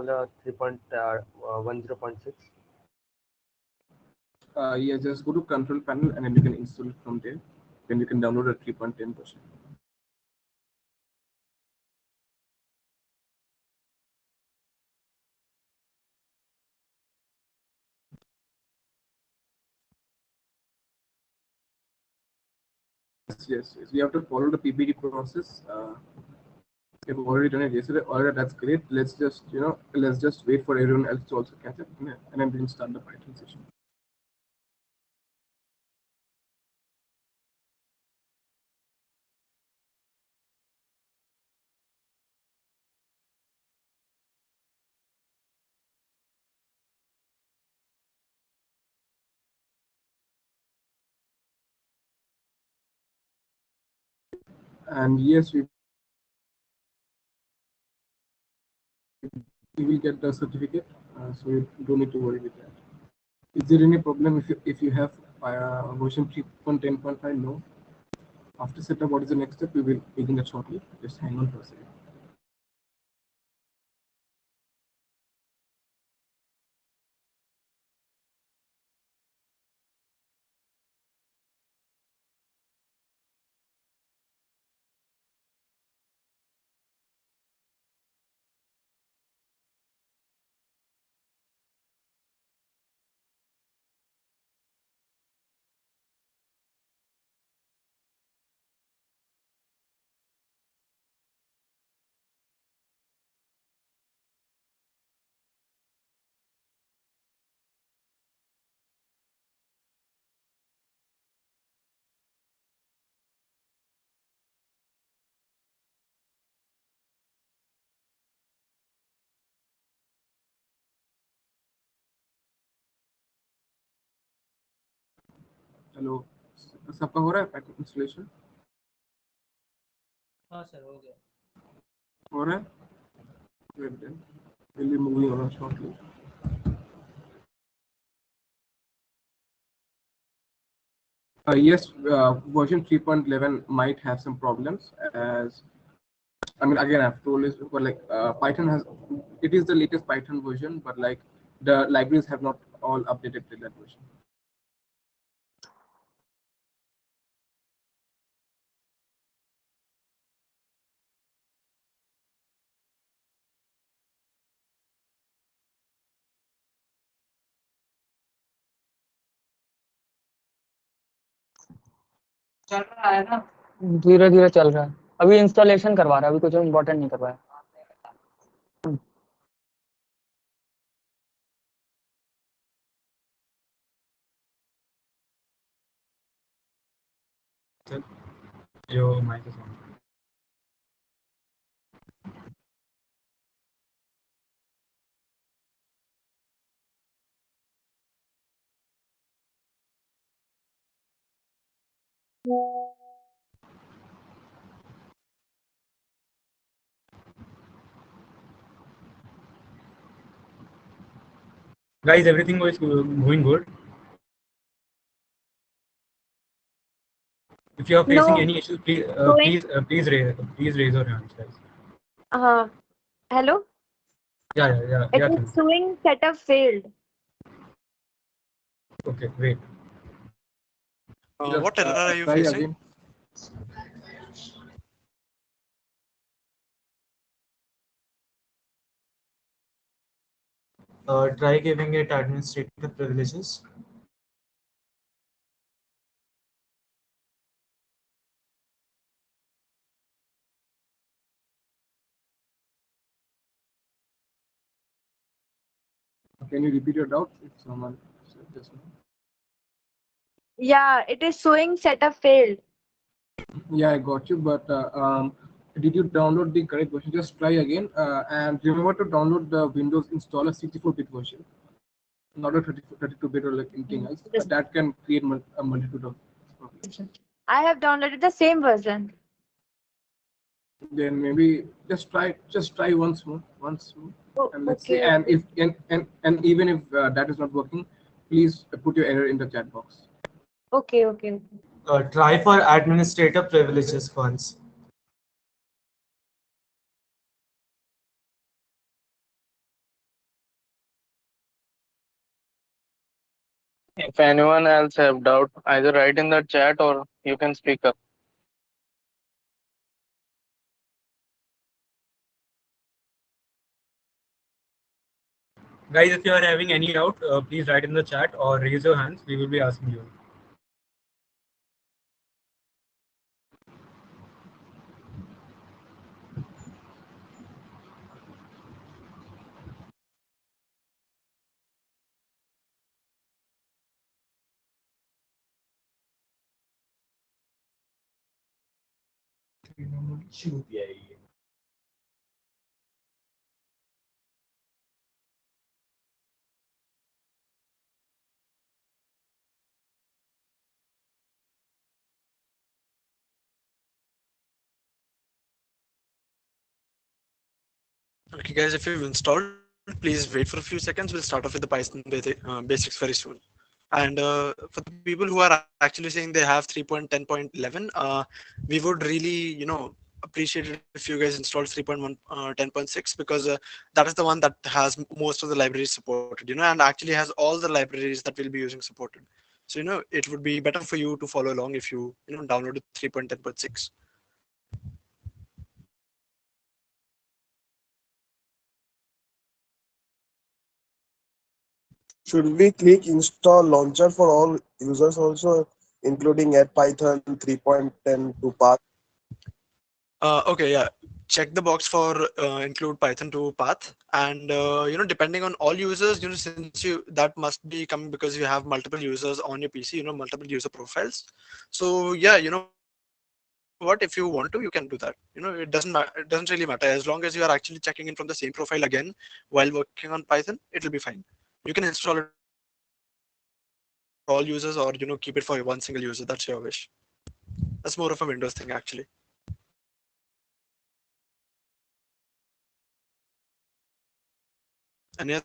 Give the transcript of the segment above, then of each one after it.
install the 3.10.6? Yeah, just go to control panel and then you can install it from there. Then you can download a 3.10 version. Yes. We have to follow the PPT process. We've already done it yesterday. Alright, that's great. Let's just wait for everyone else to also catch up, and then we can start the Python session. And yes, we will get the certificate, so you don't need to worry with that. Is there any problem if you have version 3.10.5? No. After setup, what is the next step? We will begin that shortly. Just hang on for a second. Hello, सबका हो रहा है packet installation? हाँ sir, हो गया। हो रहा है? Great then. We'll be moving on shortly. Yes, version 3.11 might have some problems. As I mean, again, I've told this before. Like Python it is the latest Python version, but like the libraries have not all updated to that version. चल रहा है ना, धीरे धीरे चल रहा है। अभी इंस्टॉलेशन करवा रहा है, अभी कुछ इम्पोर्टेंट नहीं करवाया। Your mic is on. Guys, everything is going good. If you are facing any issues, please raise your hands, guys. Hello? Yeah. It is showing setup failed. Okay, great. What error are you facing? Again. Try giving it administrative privileges. Can you repeat your doubt if someone said this now? Yeah, it is showing setup failed. Yeah, I got you. But did you download the correct version? Just try again. And remember to download the Windows installer 64-bit version, not a 32-bit or like anything else. That can create a multitude of problems. I have downloaded the same version. Then maybe just try once more, Oh, and let's okay. see. And if and even if that is not working, please put your error in the chat box. Okay. Try for administrative privileges once. If anyone else have doubt, either write in the chat or you can speak up. Guys, if you are having any doubt, please write in the chat or raise your hands. We will be asking you. Okay, guys, if you've installed, please wait for a few seconds. We'll start off with the Python basics very soon. And for the people who are actually saying they have 3.10.11, we would really, appreciate it if you guys install 3.10.6 because that is the one that has most of the libraries supported, and actually has all the libraries that we'll be using supported. So, it would be better for you to follow along if you downloaded 3.10.6. Should we click install launcher for all users also, including at Python 3.10 to path? Okay, yeah. Check the box for include Python to path, and depending on all users, since that must be coming because you have multiple users on your PC, multiple user profiles. So yeah, you know what? If you want to, you can do that. It doesn't really matter as long as you are actually checking in from the same profile again while working on Python. It'll be fine. You can install it for all users, or keep it for one single user. That's your wish. That's more of a Windows thing actually. Any other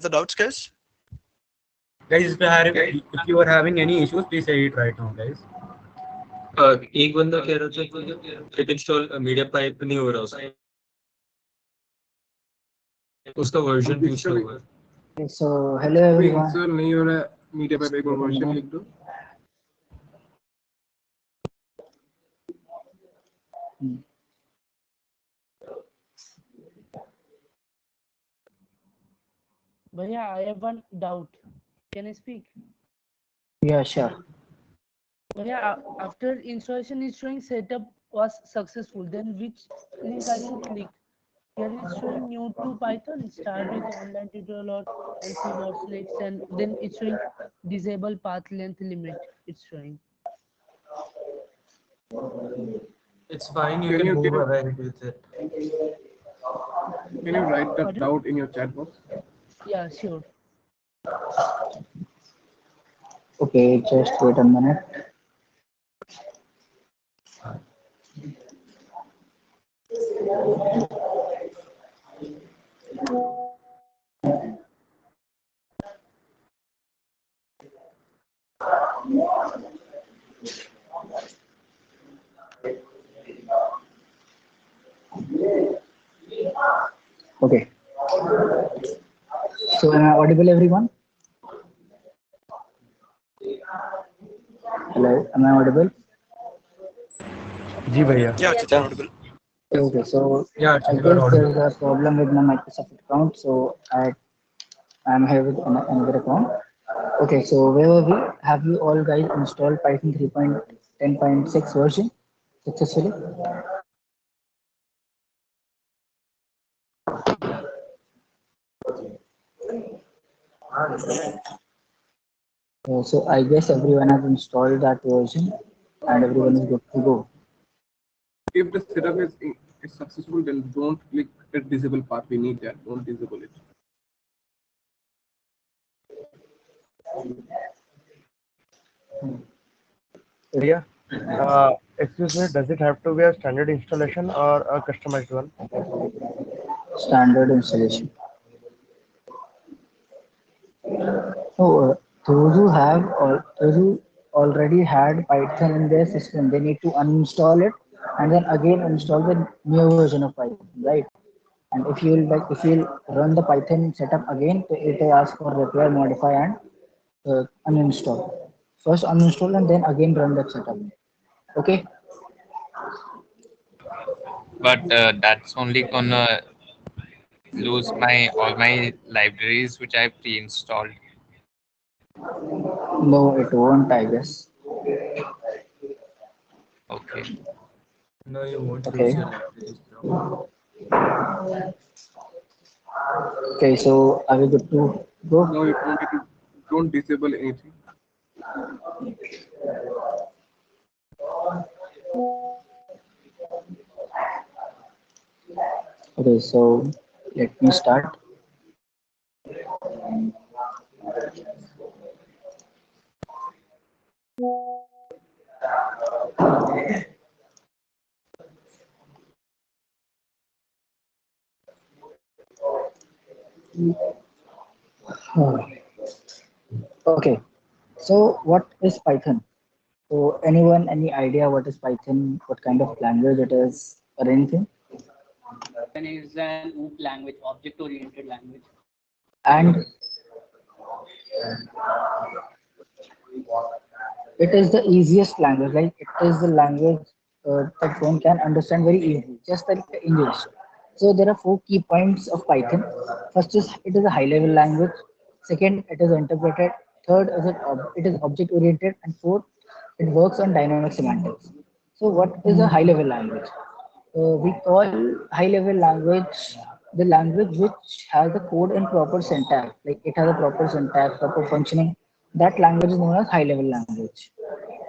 doubts, guys? Guys, if you are having any issues, please say it right now, guys. एक बंदा कह रहा था कि git install media pipe नहीं हो रहा उसका वर्जन पूछ रहा हुआ है So hello everyone. इंस्टॉल नहीं हो रहा है मीडिया पाइप एक और वर्जन लिख दो Bhaiya, I have one doubt. Can I speak? Yeah, sure. Bhaiya, after installation is showing setup was successful. Then which link I should click? Here it's showing new to Python. Start with online tutorial or LC mod selects, and then it's showing disable path length limit. It's showing. It's fine, you can move ahead with it. Can you write that doubt in your chat box? Yeah, sure. Okay, just wait a minute. Okay. So am I audible, everyone? Hello, am I audible? जी भैया. Yeah, Chetan, audible. Okay, so Yeah, I you are guess audible. there's a problem with my Microsoft account, so I'm here with another account. Okay, so where were we? Have you all guys installed Python 3.10.6 version successfully? So I guess everyone has installed that version and everyone is good to go. If the setup is successful, then don't click the disable path. We need that. Don't disable it. Yeah. Excuse me, does it have to be a standard installation or a customized one? Standard installation. Oh, those who already had Python in their system, they need to uninstall it and then again install the new version of Python, right? And if you run the Python setup again, it will ask for repair, modify, and uninstall. First uninstall and then again run that setup. Okay. But that's only gonna lose my all my libraries which I pre-installed. No, it won't, I guess. Okay. No, you won't lose Okay. your libraries, bro. Okay, so are we good to go? No, it won't. It don't disable anything. Okay, so let me start. Okay, so what is Python? So anyone, any idea what is Python? What kind of language it is, or anything? Python is an OOP language, object-oriented language. And it is the easiest language. Like it is the language that one can understand very easily, just like English. So there are four key points of Python. First is it is a high-level language. Second, it is interpreted. Third, it is object-oriented, and fourth, it works on dynamic semantics. So what is a high-level language? We call high-level language the language which has the code in proper syntax. Like it has a proper syntax, proper functioning. That language is known as high-level language.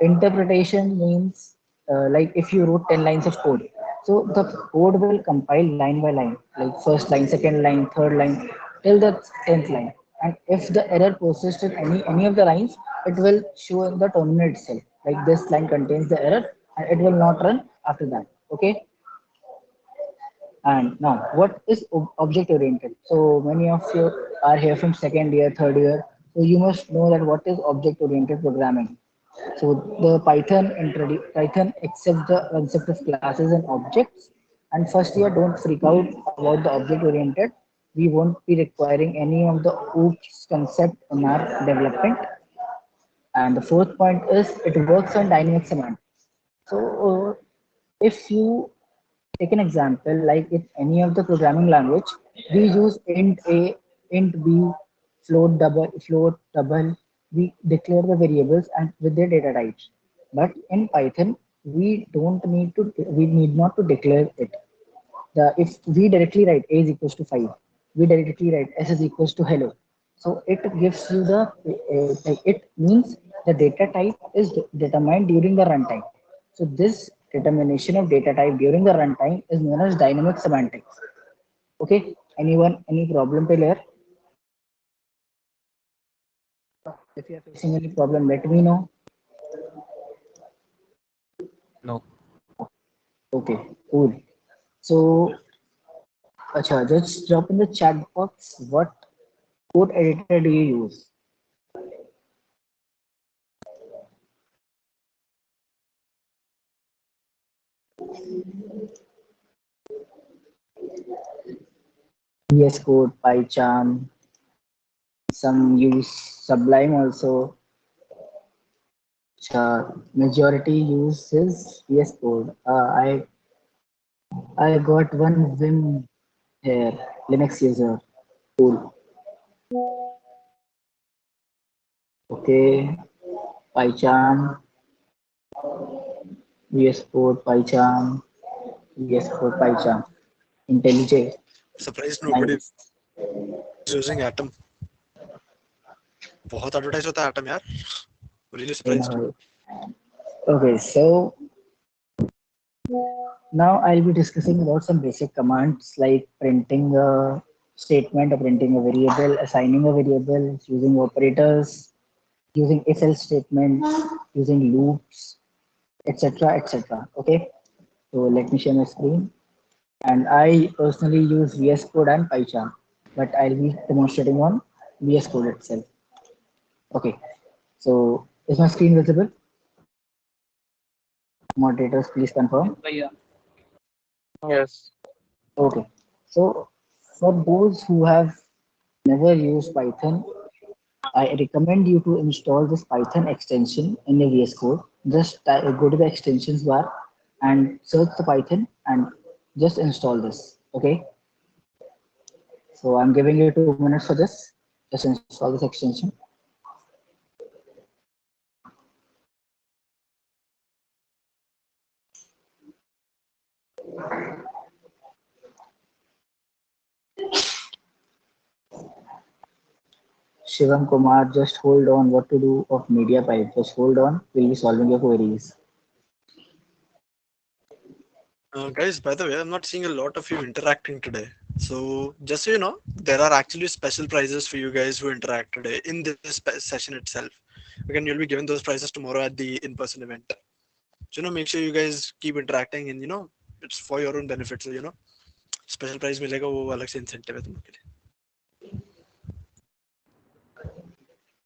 Interpretation means like if you wrote 10 lines of code, so the code will compile line by line, like first line, second line, third line, till the 10th line. And if the error persists in any of the lines, it will show in the terminal itself. Like this line contains the error, and it will not run after that. Okay. And now, what is object oriented? So many of you are here from second year, third year. So you must know that what is object oriented programming. So the Python accepts the concept of classes and objects. And first year, don't freak out about the object oriented. We won't be requiring any of the OOPS concept in our development. And the fourth point is it works on dynamic semantics. So if you take an example, like in any of the programming language, we use int a, int b, float double. We declare the variables and with their data types. But in Python, we need not to declare it. If we directly write a is equals to 5, we directly write s is equals to hello. So it gives you like it means the data type is determined during the runtime. So this determination of data type during the runtime is known as dynamic semantics. Okay, anyone, any problem till here? If you are facing any problem, let me know. No. Okay, cool. So, acha, just drop in the chat box what code editor do you use? VS Code, PyCharm, some use Sublime also. Majority uses VS Code. I got one Vim here, Linux user. Cool. Okay, PyCharm, VS Code, PyCharm, VS Code, PyCharm. IntelliJ. Surprised nobody Nice. is using Atom. बहुत advertise होता है Atom यार. Really In a surprised. hurry. Okay, so now I'll be discussing about some basic commands like printing a statement or printing a variable, assigning a variable, using operators, using if-else statements, using loops, etc. etc. Okay, so let me share my screen. And I personally use VS Code and PyCharm, but I'll be demonstrating on VS Code itself. Okay, so is my screen visible? Moderators, please confirm. But yeah, Yes. Okay. So for those who have never used Python, I recommend you to install this Python extension in your VS Code. Just go to the extensions bar and search the Python and just install this. Okay. So I'm giving you 2 minutes for this. Just install this extension. Shivam Kumar, just hold on. What to do of media pipe? Just hold on. We'll be solving your queries. Guys, by the way, I'm not seeing a lot of you interacting today. So just so you know, there are actually special prizes for you guys who interact today in this session itself. Again, you'll be given those prizes tomorrow at the in-person event. So make sure you guys keep interacting, and it's for your own benefit. So special prize मिलेगा वो अलग से incentive है तुम लोग के लिए.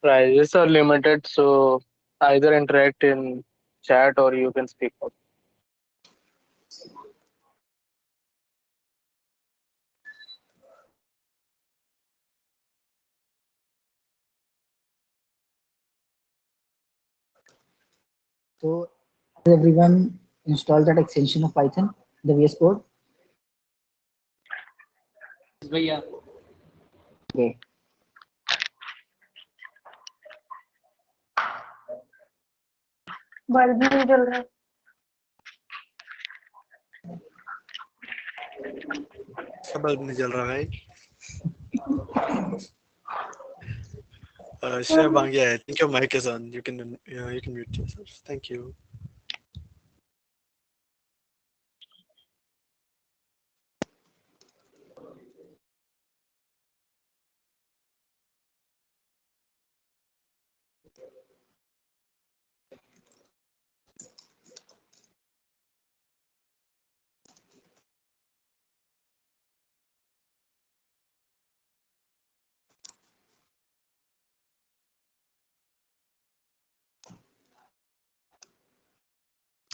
Prizes are limited, so either interact in chat or you can speak out. So has everyone installed that extension of Python, the VS Code? भैया Okay. बल्ब नहीं जल रहा. इसका बल्ब नहीं जल रहा भाई. Shreya Bangia, I think your mic is on. You can mute yourself. Thank you.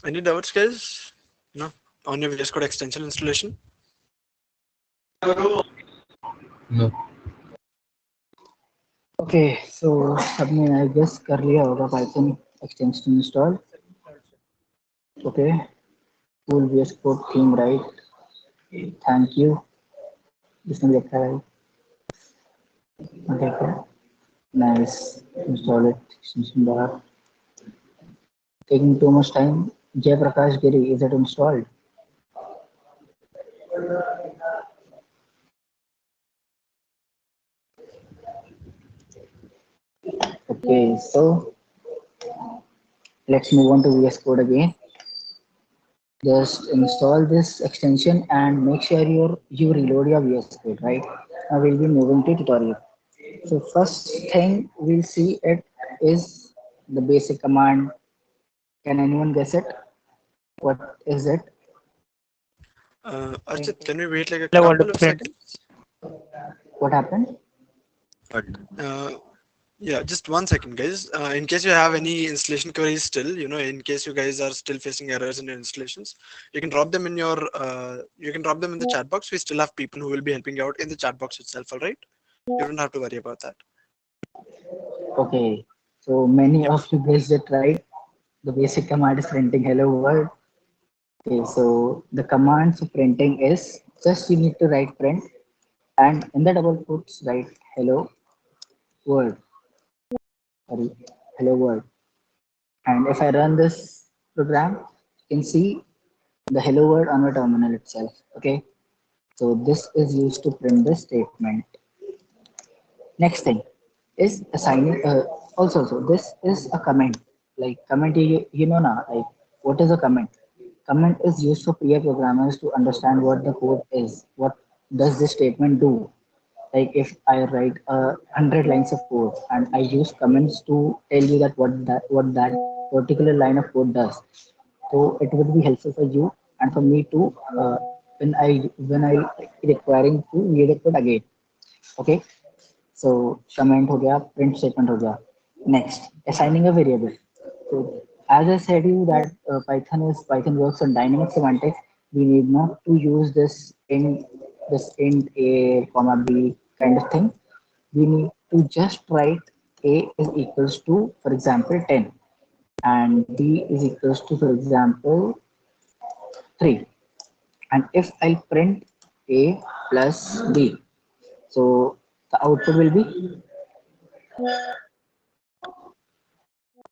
Any doubts, guys? No, on your VS Code extension installation? No. Okay, so सबने I guess कर लिया होगा Python extension install. Okay, cool VS Code theme right. Thank you. जिसने देखा है देखा. Nice. Install it. Extension bar. Taking too much time. Jay Prakash Giri, is it installed? Okay, so let's move on to VS Code again. Just install this extension and make sure you reload your VS Code, right? Now we'll be moving to tutorial. So first thing we'll see it is the basic command. Can anyone guess it? What is it? Archit, can we wait like a Hello, couple of print. seconds? What happened? Uh, yeah, just 1 second, guys. In case you have any installation queries still, in case you guys are still facing errors in your installations, you can drop them in the chat box. We still have people who will be helping you out in the chat box itself. All right, you don't have to worry about that. Okay, so many Yep. of you guessed it right. The basic command is printing hello world. Okay, so the command for printing is just you need to write print and in the double quotes write hello world. Sorry, hello world. And if I run this program, you can see the hello world on the terminal itself. Okay, so this is used to print the statement. Next thing is assigning. Also, this is a comment. Like comment, you know now. Like what is a comment? Comment is used for peer programmers to understand what the code is. What does this statement do? Like if I write 100 lines of code and I use comments to tell you that what that particular line of code does, so it would be helpful for you and for me to when I requiring to read the code again. Okay, so comment हो गया, print statement हो गया. Next, assigning a variable. So as I said you that Python works on dynamic semantics. We need not to use this in this int a comma b kind of thing, we need to just write a is equals to, for example, 10, and b is equals to, for example, 3. And if I print a plus b, so the output will be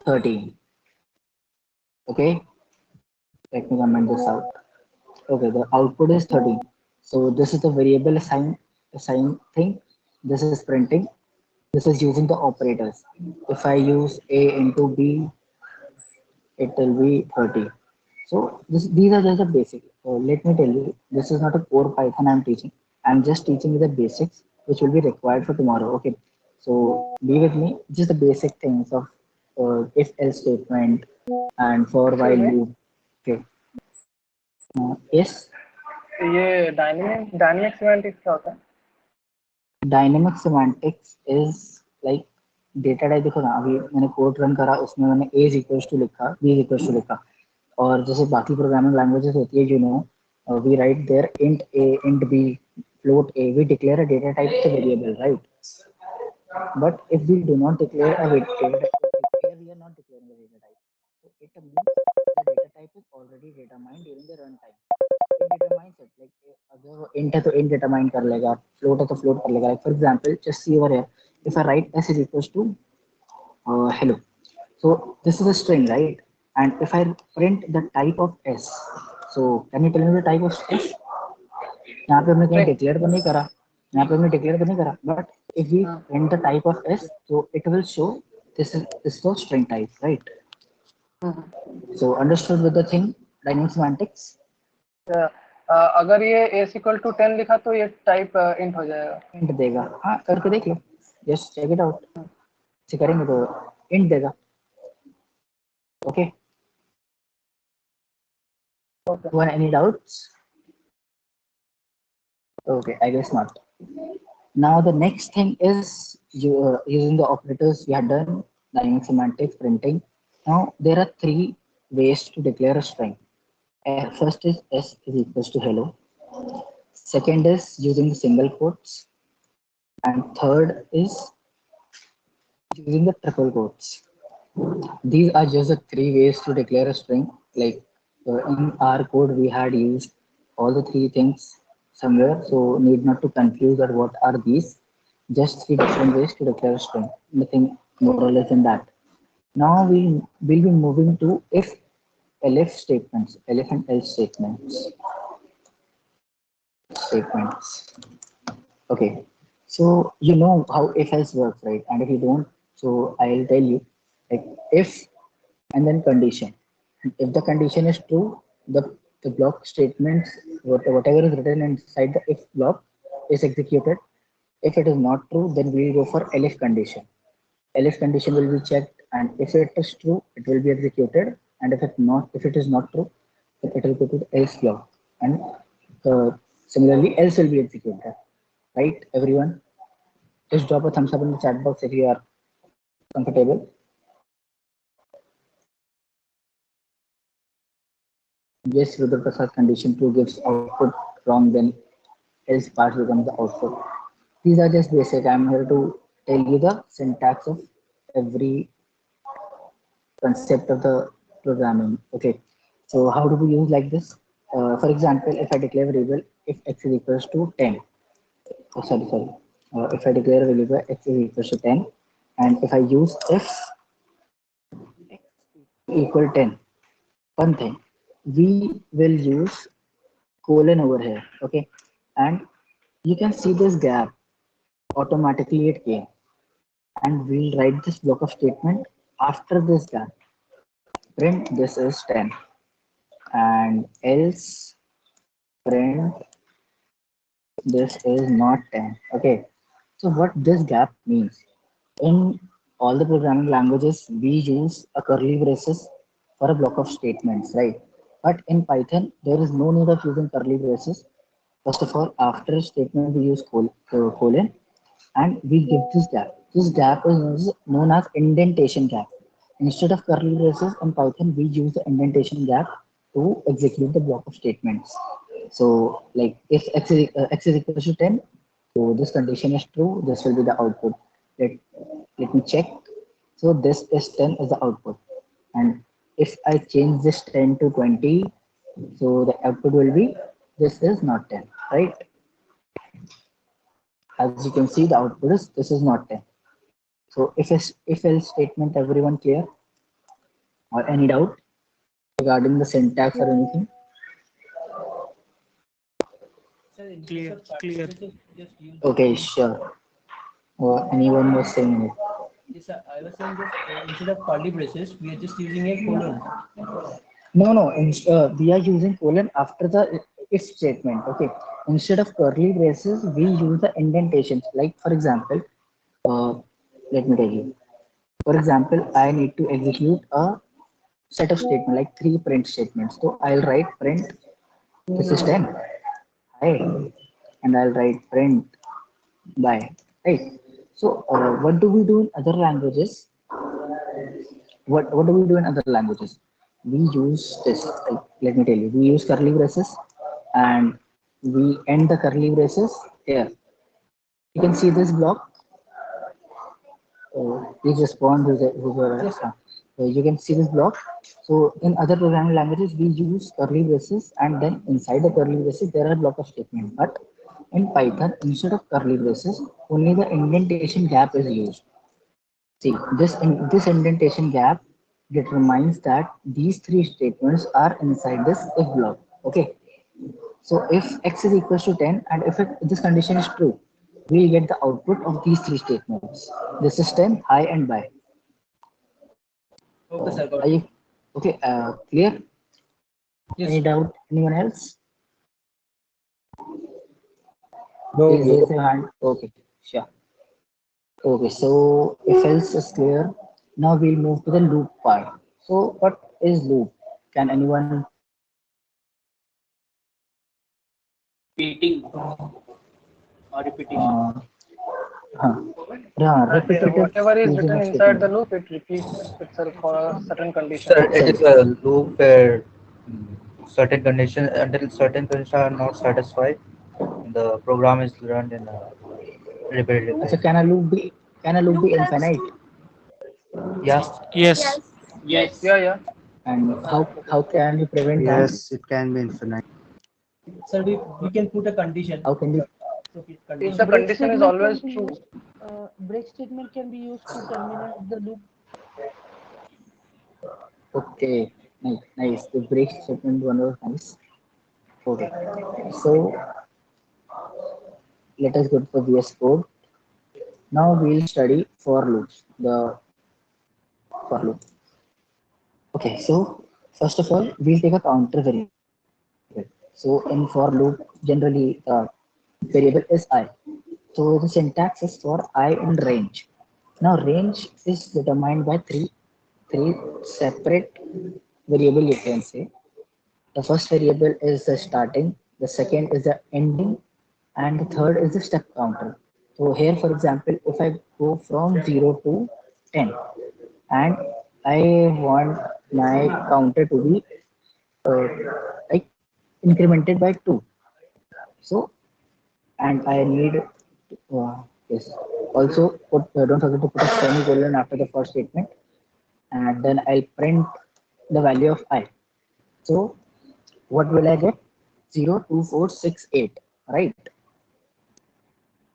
13. Okay, let me comment this out. Okay, the output is 13. So this is the variable assign thing. This is printing. This is using the operators. If I use a into b, it will be 30. So these are just the basic. Let me tell you, this is not a core Python I'm teaching. I'm just teaching you the basics which will be required for tomorrow. Okay. So be with me. Just the basic things of if else statement and for while Excuse me, loop. Okay. Yes. ये dynamic semantics क्या होता है? Dynamic semantics is like data type. देखो ना, अभी मैंने code run करा, उसमें मैंने a इज इक्वल्स टू लिखा, b इज इक्वल्स टू लिखा, और जैसे बाकी प्रोग्रामिंग लैंग्वेजेस होती है, you know, we write there int a int b float a, we declare a data type to variable, right? But if we do not declare a data type, here we are not declaring a data type, so it means the data type is already determined during the runtime. It determines it, like अगर वो int है तो int determine कर लेगा, float है तो float कर लेगा. Like for example, just see over here, if I write s is equals to hello, so this is a string, right? And if I print the type of s, so can you tell me the type of s? यहाँ पे हमने कहीं string. Declare तो नहीं करा, यहाँ पे हमने डिक्लेयर तो नहीं करा, बट इफ वी हाँ। print the type of s, so it will show this is the string type, right? So understood with the thing, dynamic semantics. अगर ये s इक्वल टू 10 लिखा तो ये टाइप इंट हो जाएगा। इंट देगा, हाँ करके देख लो, जस्ट चेक इट आउट, से करेंगे तो इंट देगा. Okay, any doubts? Okay, I guess not. Now the next thing is using the operators. We have done dynamic semantics, printing. Now there are three ways to declare a string. First is s is equals to hello. Second is using the single quotes, and third is using the triple quotes. These are just the three ways to declare a string. Like in our code, we had used all the three things somewhere, so need not to confuse that what are these. Just three different ways to declare a string. Nothing more or less than that. Now will be moving to if elif statements, elif and else statements. Okay, so you know how if else works, right? And if you don't, so I'll tell you, like if and then condition. If the condition is true, the block statements, whatever is written inside the if block is executed. If it is not true, then we will go for elif condition. Elif condition will be checked, and if it is true, it will be executed. And if it is not true, then it will go to the else block. And similarly, else will be executed. Right, everyone? Just drop a thumbs up in the chat box if you are comfortable. Yes, Rudra Prasad, condition 2 gives output wrong, then else part becomes the output. These are just basic. I'm here to tell you the syntax of every concept of the programming. Okay, so how do we use like this? For example, if I declare a variable if x is equals to 10, sorry, if I declare a variable x is equals to 10, and if I use if equal 10, one thing, we will use colon over here, okay? And you can see this gap, automatically it came. And we'll write this block of statement after this gap. Print this is 10, and else print this is not 10, okay? So what this gap means, in all the programming languages, we use a curly braces for a block of statements, right? But in Python, there is no need of using curly braces. First of all, after a statement, we use colon, and we give this gap. This gap is known as indentation gap. Instead of curly braces in Python, we use the indentation gap to execute the block of statements. So like if x is equal to 10, so this condition is true, this will be the output. Let, let me check. So this is 10 is the output. And if I change this 10 to 20, so the output will be this is not 10, right? As you can see, the output is this is not 10. So if else statement, everyone clear or any doubt regarding the syntax or anything? Sir, in case Clear, of clear. partitions, just use the Okay, colon. sure. Or anyone was saying it. Yes, sir. I was saying just instead of curly braces, we are just using a colon. No, no. We are using colon after the if statement. Okay. Instead of curly braces, we use the indentations. Like for example, uh, let me tell you. For example, I need to execute a set of statement like three print statements. So I'll write print. This is 10. Right. And I'll write print by. Right. So what do we do in other languages? What do we do in other languages? We use this. Like, let me tell you. We use curly braces, and we end the curly braces here. You can see this block. Please respond who's Yes, sir. you can see this block. So in other programming languages, we use curly braces, and then inside the curly braces there are block of statement. But in Python, instead of curly braces, only the indentation gap is used. See, this indentation gap determines that these three statements are inside this if block. Okay. So if x is equals to 10 and if this condition is true, we get the output of these three statements. This is 10, high and by. Okay, sir. Are Got you it. okay? Clear? Yes, Any sir. doubt? Anyone else? No, Please no. raise your hand. Okay, sure. Okay, so if else is clear, now we'll move to the loop part. So what is loop? Can anyone Repeating or repetition. uh, huh, repetitive Whatever is using written of inside statement? the loop, it repeats itself for a certain condition. Sir, it is Sorry. a loop where certain conditions, until certain conditions are not satisfied, the program is run in a repetitive So way. can a loop be infinite? Yeah. Yes. Yes. Yeah, yeah. And how can we prevent that? Yes, it can be infinite. Sir, we can put a condition. How can we? So If the condition. Break condition is statement can always be true, used. Break statement can be used to terminate the loop. Okay, nice, nice. The break statement one was nice. Okay, so let us go to VS Code. Now we'll study for loops. The for loop. Okay, so first of all, we'll take a counter variable. So in for loop, generally variable is I. So the syntax is for I in range. Now range is determined by three separate variable you can say. The first variable is the starting, the second is the ending, and the third is the step counter. So here, for example, if I go from 0 to 10 and I want my counter to be uh, like incremented by 2. So, and I need yes. Also, don't forget to put a semicolon after the first statement, and then I'll print the value of I. So, what will I get? 02468, right?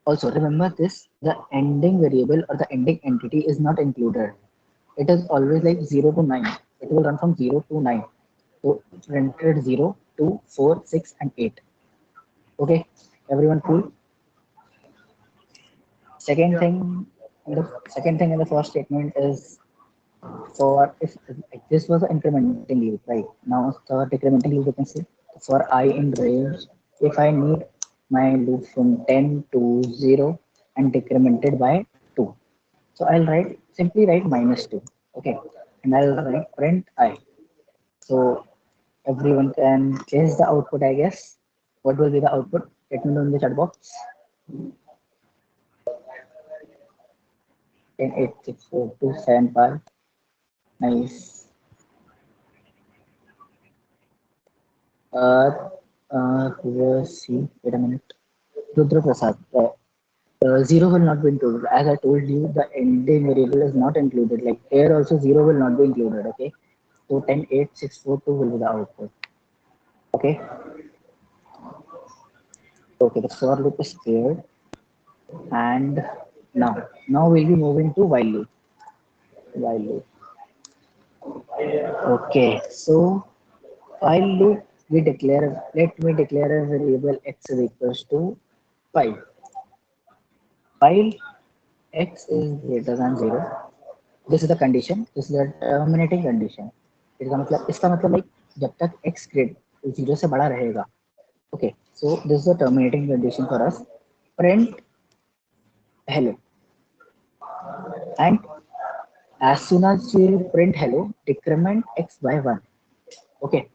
Also, remember this, the ending variable or the ending entity is not included. It is always like 0 to 9. It will run from 0 to 9. So, printed 0, 2, 4, 6, and 8. Okay, everyone cool? Second yeah. thing, second thing in the first statement is for if this was an incrementing loop, right? Now the decrementing loop you can see for I in range. If I need my loop from 10 to 0 and decremented by 2, so I'll write simply write -2. Okay, and I'll write print I. So everyone can guess the output, I guess. What will be the output? Let me know in the chat box. 10, 8, 6, 4, 2, 7, 5. Nice. See, wait a minute. Rudra Prasad. Zero will not be included. As I told you, the ending variable is not included. Like here also zero will not be included. Okay. So 10, 8, 6, 4, 2 will be the output. Okay. Okay. The for loop is cleared. And now we'll be moving to while loop. While loop. Okay. So while loop, let me declare a variable x is equals to 5. While x is greater than 0, this is the condition, this is the terminating condition. इसका मतलब like जब तक x grade 0 से बड़ा रहेगा. Okay, so this is the terminating condition for us. Print hello, and as soon as you print hello, decrement x by 1. Okay,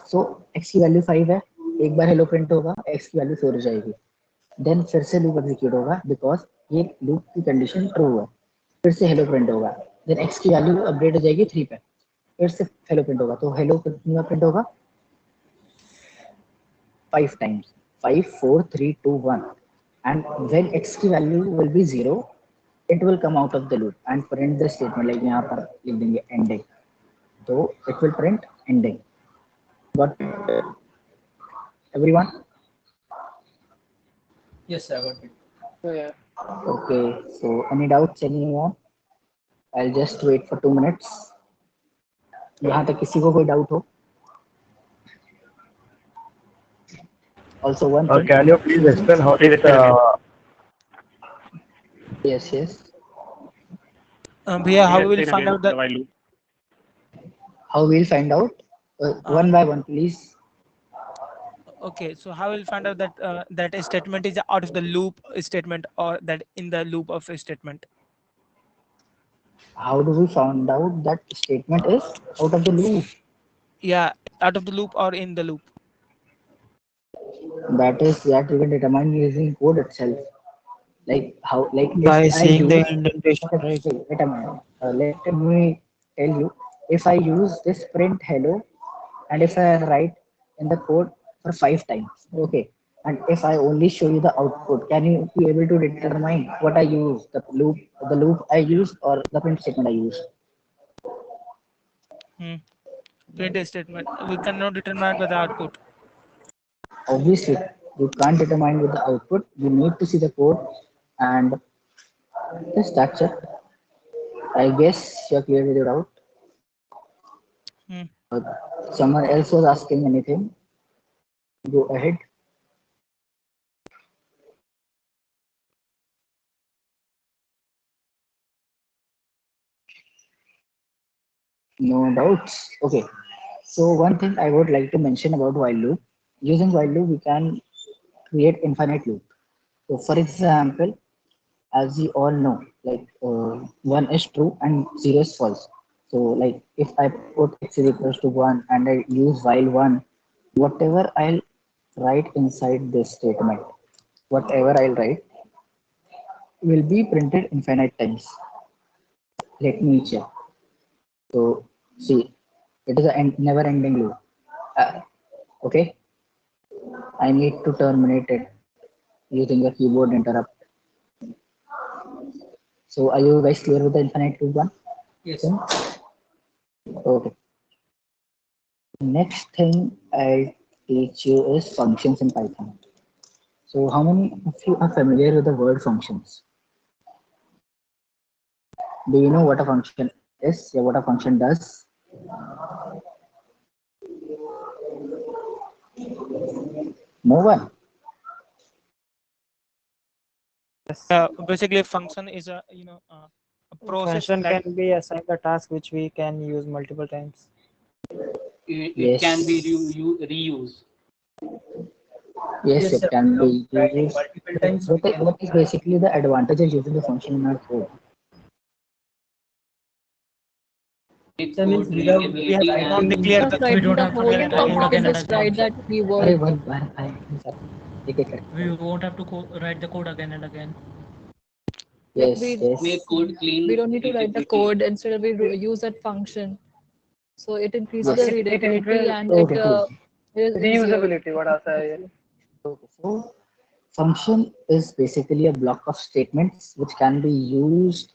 so x की value 5 है, एक बार hello print होगा, x की वैल्यू 4 हो जाएगी. देन फिर से लूप एग्जीक्यूट होगा बिकॉज ये लूप की कंडीशन ट्रू है. फिर से हेलो प्रिंट होगा. देन एक्स की वैल्यू अपडेट हो जाएगी 3 पे. फिर से हेलो प्रिंट होगा. तो हेलो कितना प्रिंट होगा? 5 टाइम्स. 5 4 3 2 1. एंड व्हेन एक्स की value will be 0, it will come out of the loop and print the statement. Like यहाँ पर लिख देंगे एंडिंग. तो it will print ending. But everyone? Yes, I got it. Yeah. Okay, so any doubts anyone? I'll just wait for 2 minutes. यहाँ तक किसी को कोई डाउट हो? Also one thing. Can you please explain how this Yes, yes. Bhaiya, how we will find out that? How we'll find out? One by one, please. Okay, so how we'll find out that that a statement is out of the loop statement or that in the loop of a statement? How do we find out that statement is out of the loop? Yeah, out of the loop or in the loop. That we can determine using code itself. Like how, like By if I seeing the use, indentation, right? wait a minute. Let me tell you. If I use this print hello, and if I write in the code for 5 times, okay. And if I only show you the output, can you be able to determine what I use, the loop I use, or the print statement I use? Print a statement. We cannot determine by the output. Obviously, you can't determine with the output. You need to see the code, and yes, that's it. I guess you're clear with your doubt. Uh, Someone else was asking anything. Go ahead. No doubts. Okay. So one thing I would like to mention about while loop. Using while loop, we can create infinite loop. So for example, as you all know, like one is true and zero is false. So like if I put x is equals to one and I use while one, whatever I'll write inside this statement, whatever I'll write will be printed infinite times. Let me check. So see, it is a never ending loop. Okay, I need to terminate it using the keyboard interrupt. So are you guys clear with the infinite loop one? Yes. Okay. Next thing I teach you is functions in Python. So how many of you are familiar with the word functions? Do you know what a function is? Yeah, what a function does? No one. Basically, a function is a a process Function that can be assigned a task which we can use multiple times. Yes. Can be reused. Yes, Yes, it sir. can be Writing used. multiple times, we can. What is basically the advantage of using the function in our code? That means without we have to not writing, declare Not the we writing don't the have to whole write the code, code we can again and just write again. that अरे keyword. एक एक करके. We won't have to write the code again and again. Like Yes, yes. Make code clean. we don't need to write the code. Instead, we use that function. So it increases Yes. the readability and Okay, it cool. Yes, it's Reusability, what I say. Okay, so function is basically a block of statements which can be used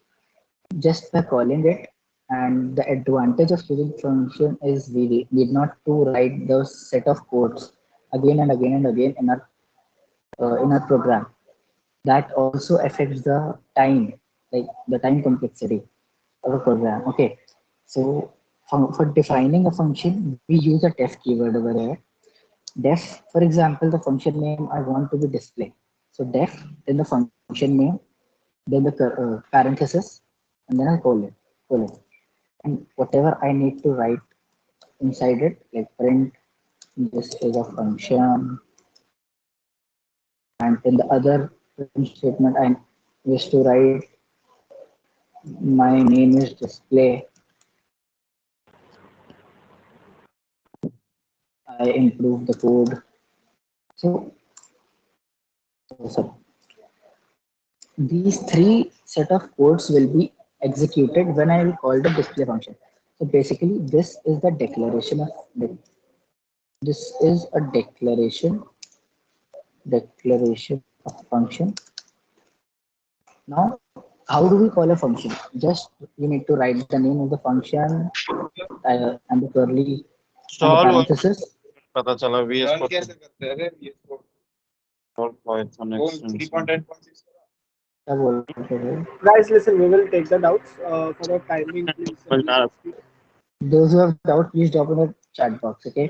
just by calling it. And the advantage of using function is we need not to write those set of codes again and again and again in our program. That also affects the time, like the time complexity of a program. Okay, so for defining a function, we use a def keyword over here. Def, for example, the function name I want to be display. So def, then the function name, then the parenthesis, and then a colon. And whatever I need to write inside it, like print, this is a function, and in the other print statement, I wish to write my name is display. I improve the code. So, sorry. These three set of codes will be executed when I will call the display function. So basically, this is the declaration of this is a declaration of function. Now, how do we call a function? Just you need to write the name of the function and the curly and the solve parenthesis. पता चला VS Code कैसे करते हैं और Python extension क्या बोल रहे हो? Guys, listen, we will take the doubts for the timing. Please, speak. Those who have doubt, please drop in the chat box. Okay.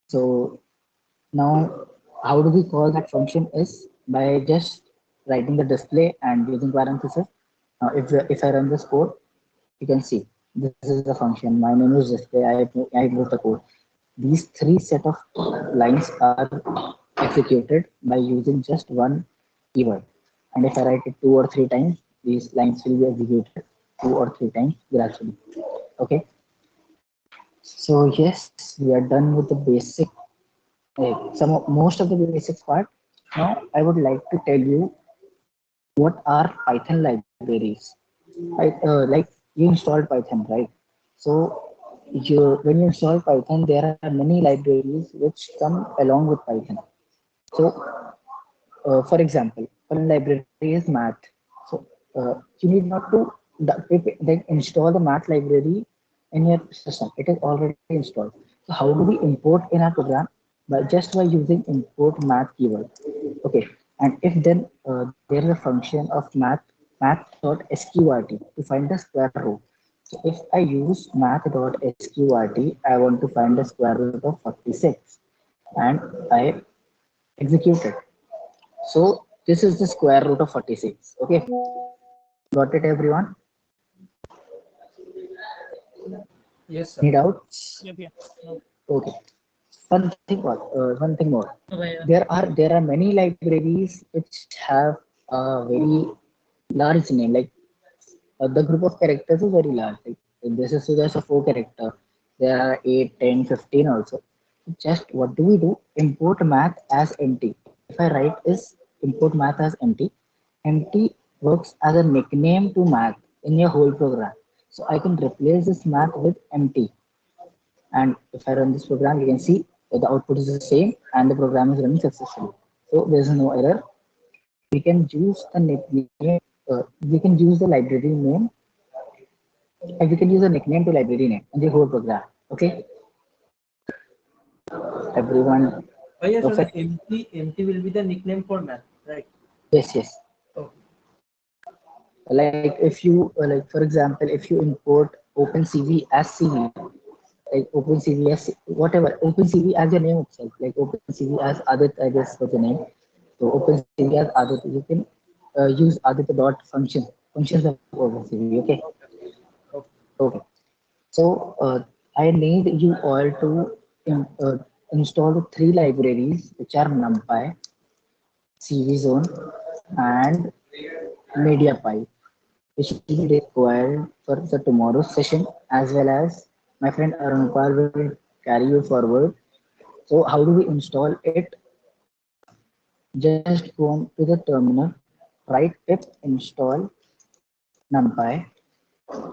So now, how do we call that function is by just writing the display and using parentheses. Now, if I run this code, you can see this is the function. My name is display. I wrote the code. These three set of lines are executed by using just one keyword. And if I write it two or three times, these lines will be executed two or three times gradually. Okay. So yes, we are done with the basic, most of the basics part. Now I would like to tell you what are Python libraries. Like you installed Python, right? So when you install Python, there are many libraries which come along with Python. So for example, one library is math. So you need not to install the math library in your system. It is already installed. So how do we import in our program? By using import math keyword. Okay, and if then there is a function of math.sqrt to find the square root. So if I use math.sqrt, I want to find the square root of 46, and I execute it. So this is the square root of 46. Okay, got it, everyone? Yes, sir. Any doubts? Yep, yeah. No. Okay. One thing more. Okay, yeah. There are many libraries which have a very large name. Like the group of characters is very large. Like this is just a four character. There are 8, 10, 15 also. Just what do we do? Import math as empty. If I write is import math as empty, empty works as a nickname to math in your whole program. So I can replace this math with empty. And if I run this program, you can see that the output is the same and the program is running successfully. So there's no error. We can use the nickname, we can use the library name, and we can use a nickname to library name in the whole program. Okay, everyone. Oh yeah, so the Perfect. empty will be the nickname for math, right? Yes, yes. Oh. Like if you like for example, if you import OpenCV as CV, like OpenCV as whatever OpenCV as your name itself, like OpenCV as Adit, I guess was the name. So OpenCV as Adit, you can use Adit dot functions of OpenCV. Okay, okay. So I need you all to install the three libraries which are NumPy, CV Zone, and MediaPy, which will be required for the tomorrow's session, as well as my friend Arunpal will carry you forward. So how do we install it? Just go on to the terminal, write pip install NumPy,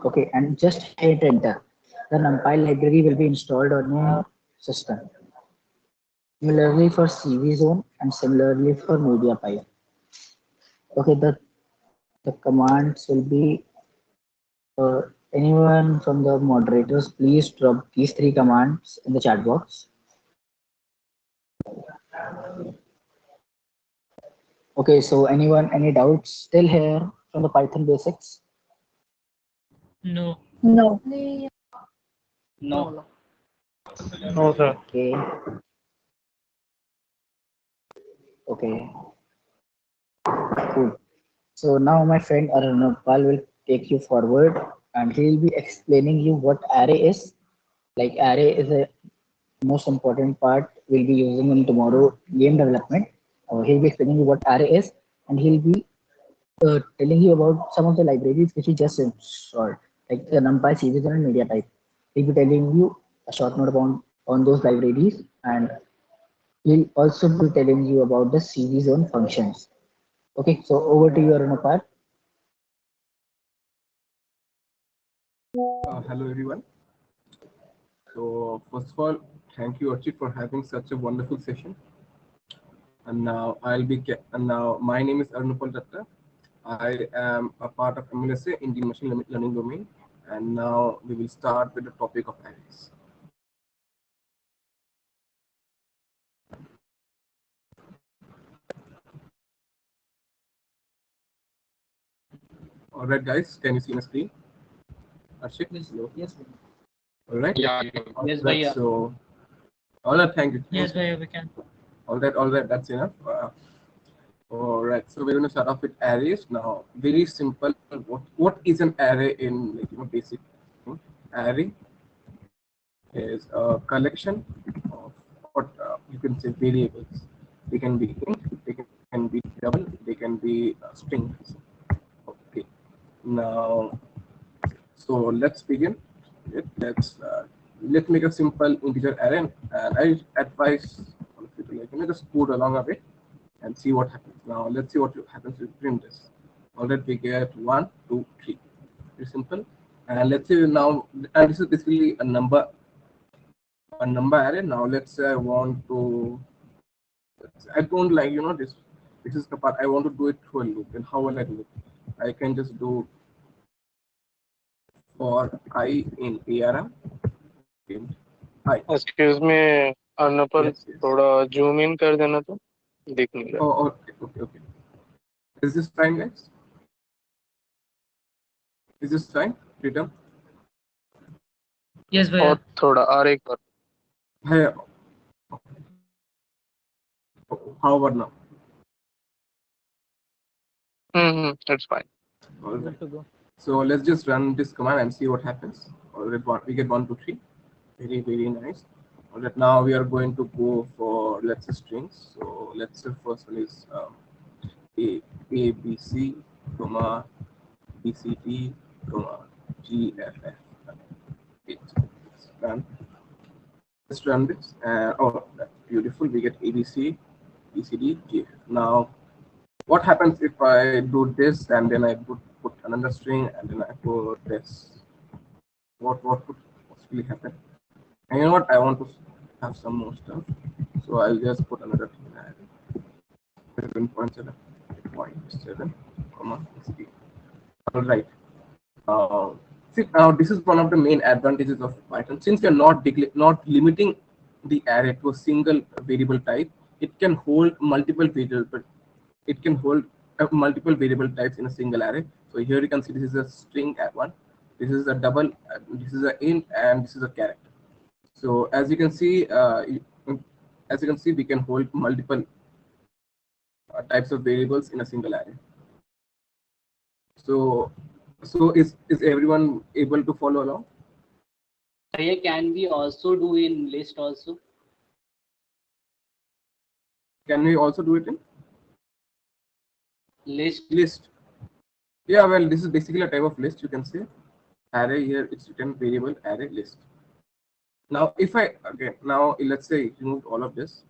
okay, and just hit enter. The NumPy library will be installed on your system. Similarly for CV zone and similarly for media pipe. Okay, the commands will be anyone from the moderators, please drop these three commands in the chat box. Okay, so anyone, any doubts still here from the Python basics? No. No. No. No, sir. Okay, okay, cool. So now my friend Arunapal will take you forward and he will be explaining you what array is. Like array is a most important part we'll be using in tomorrow game development. He'll be explaining you what array is and he'll be telling you about some of the libraries which he just installed, like the NumPy series and MediaType. He'll be telling you a short note on those libraries and he'll also be telling you about the series on functions. Okay, so over to you, Arunapal. Hello everyone. So first of all, thank you Archit for having such a wonderful session. And now and now my name is Arunapal Datta. I am a part of MLSA in the machine learning domain. And now we will start with the topic of arrays. All right, guys, can you see my screen? Archit? Yes. Hello. Yes. All right. Yeah. Yes, Right. Bhaiya. So, all right. Thank you. Yes, Bhaiya, we can. All right. All right. That's enough. All right. So we're going to start off with arrays now. Very simple. What is an array in basic thing? Array is a collection of what you can say variables. They can be int. They can be double. They can be strings. Okay. Now, so let's begin. Let's make a simple integer array, and I advise all of you to just code along a bit and see what happens. Now let's see what happens if we print this. Already we get 1, 2, 3. Very simple. And let's say now, and this is basically a number array. Now let's say I want to, I don't like this. This is the part I want to do it through a loop. And how will I do it? I can just do for I in ARM. Hi. Excuse me, अर्नपल Yes, yes. थोड़ा zoom in कर देना तो दिख नहीं रहा. Oh, okay. Is this fine, guys? Is this fine? Freedom? Yes, और Bhaiya. थोड़ा और एक बार. Hey, how about now? It's fine. All right. Good to go. So let's just run this command and see what happens. All right, we get 1, 2, 3. Very, very nice. All right, now we are going to go for, let's say, strings. So let's say first one is A, B, C, comma, B, C, D, comma, G, F, F. It's done. Let's run this. Oh, that's beautiful. We get A, B, C, B, C, D, G, F. Now, what happens if I do this and then I put another string and then I put this? What could possibly happen? And you know what? I want to have some more stuff, so I'll just put another thing. 7.7.7, comma 60. All right. See, now this is one of the main advantages of Python. Since you're not limiting the array to a single variable type, it can hold multiple variables, but it can hold multiple variable types in a single array. So here you can see this is a string at one, this is a double, this is an int, and this is a character. So as you can see, we can hold multiple types of variables in a single array. So is everyone able to follow along? Bhaiya, can we also do in list also? Can we also do it in List? Yeah, well, this is basically a type of list, you can say. Array, here it's written variable array list. Now if I again, now let's say remove all of this.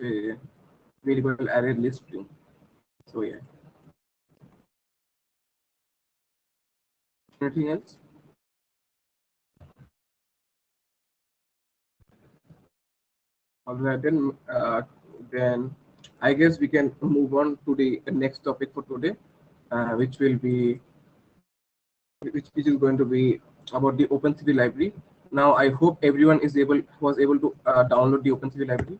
A variable array list string. So yeah. Anything else? All right, then I guess we can move on to the next topic for today, which will be which is going to be about the OpenCV library. Now, I hope everyone was able to download the OpenCV library.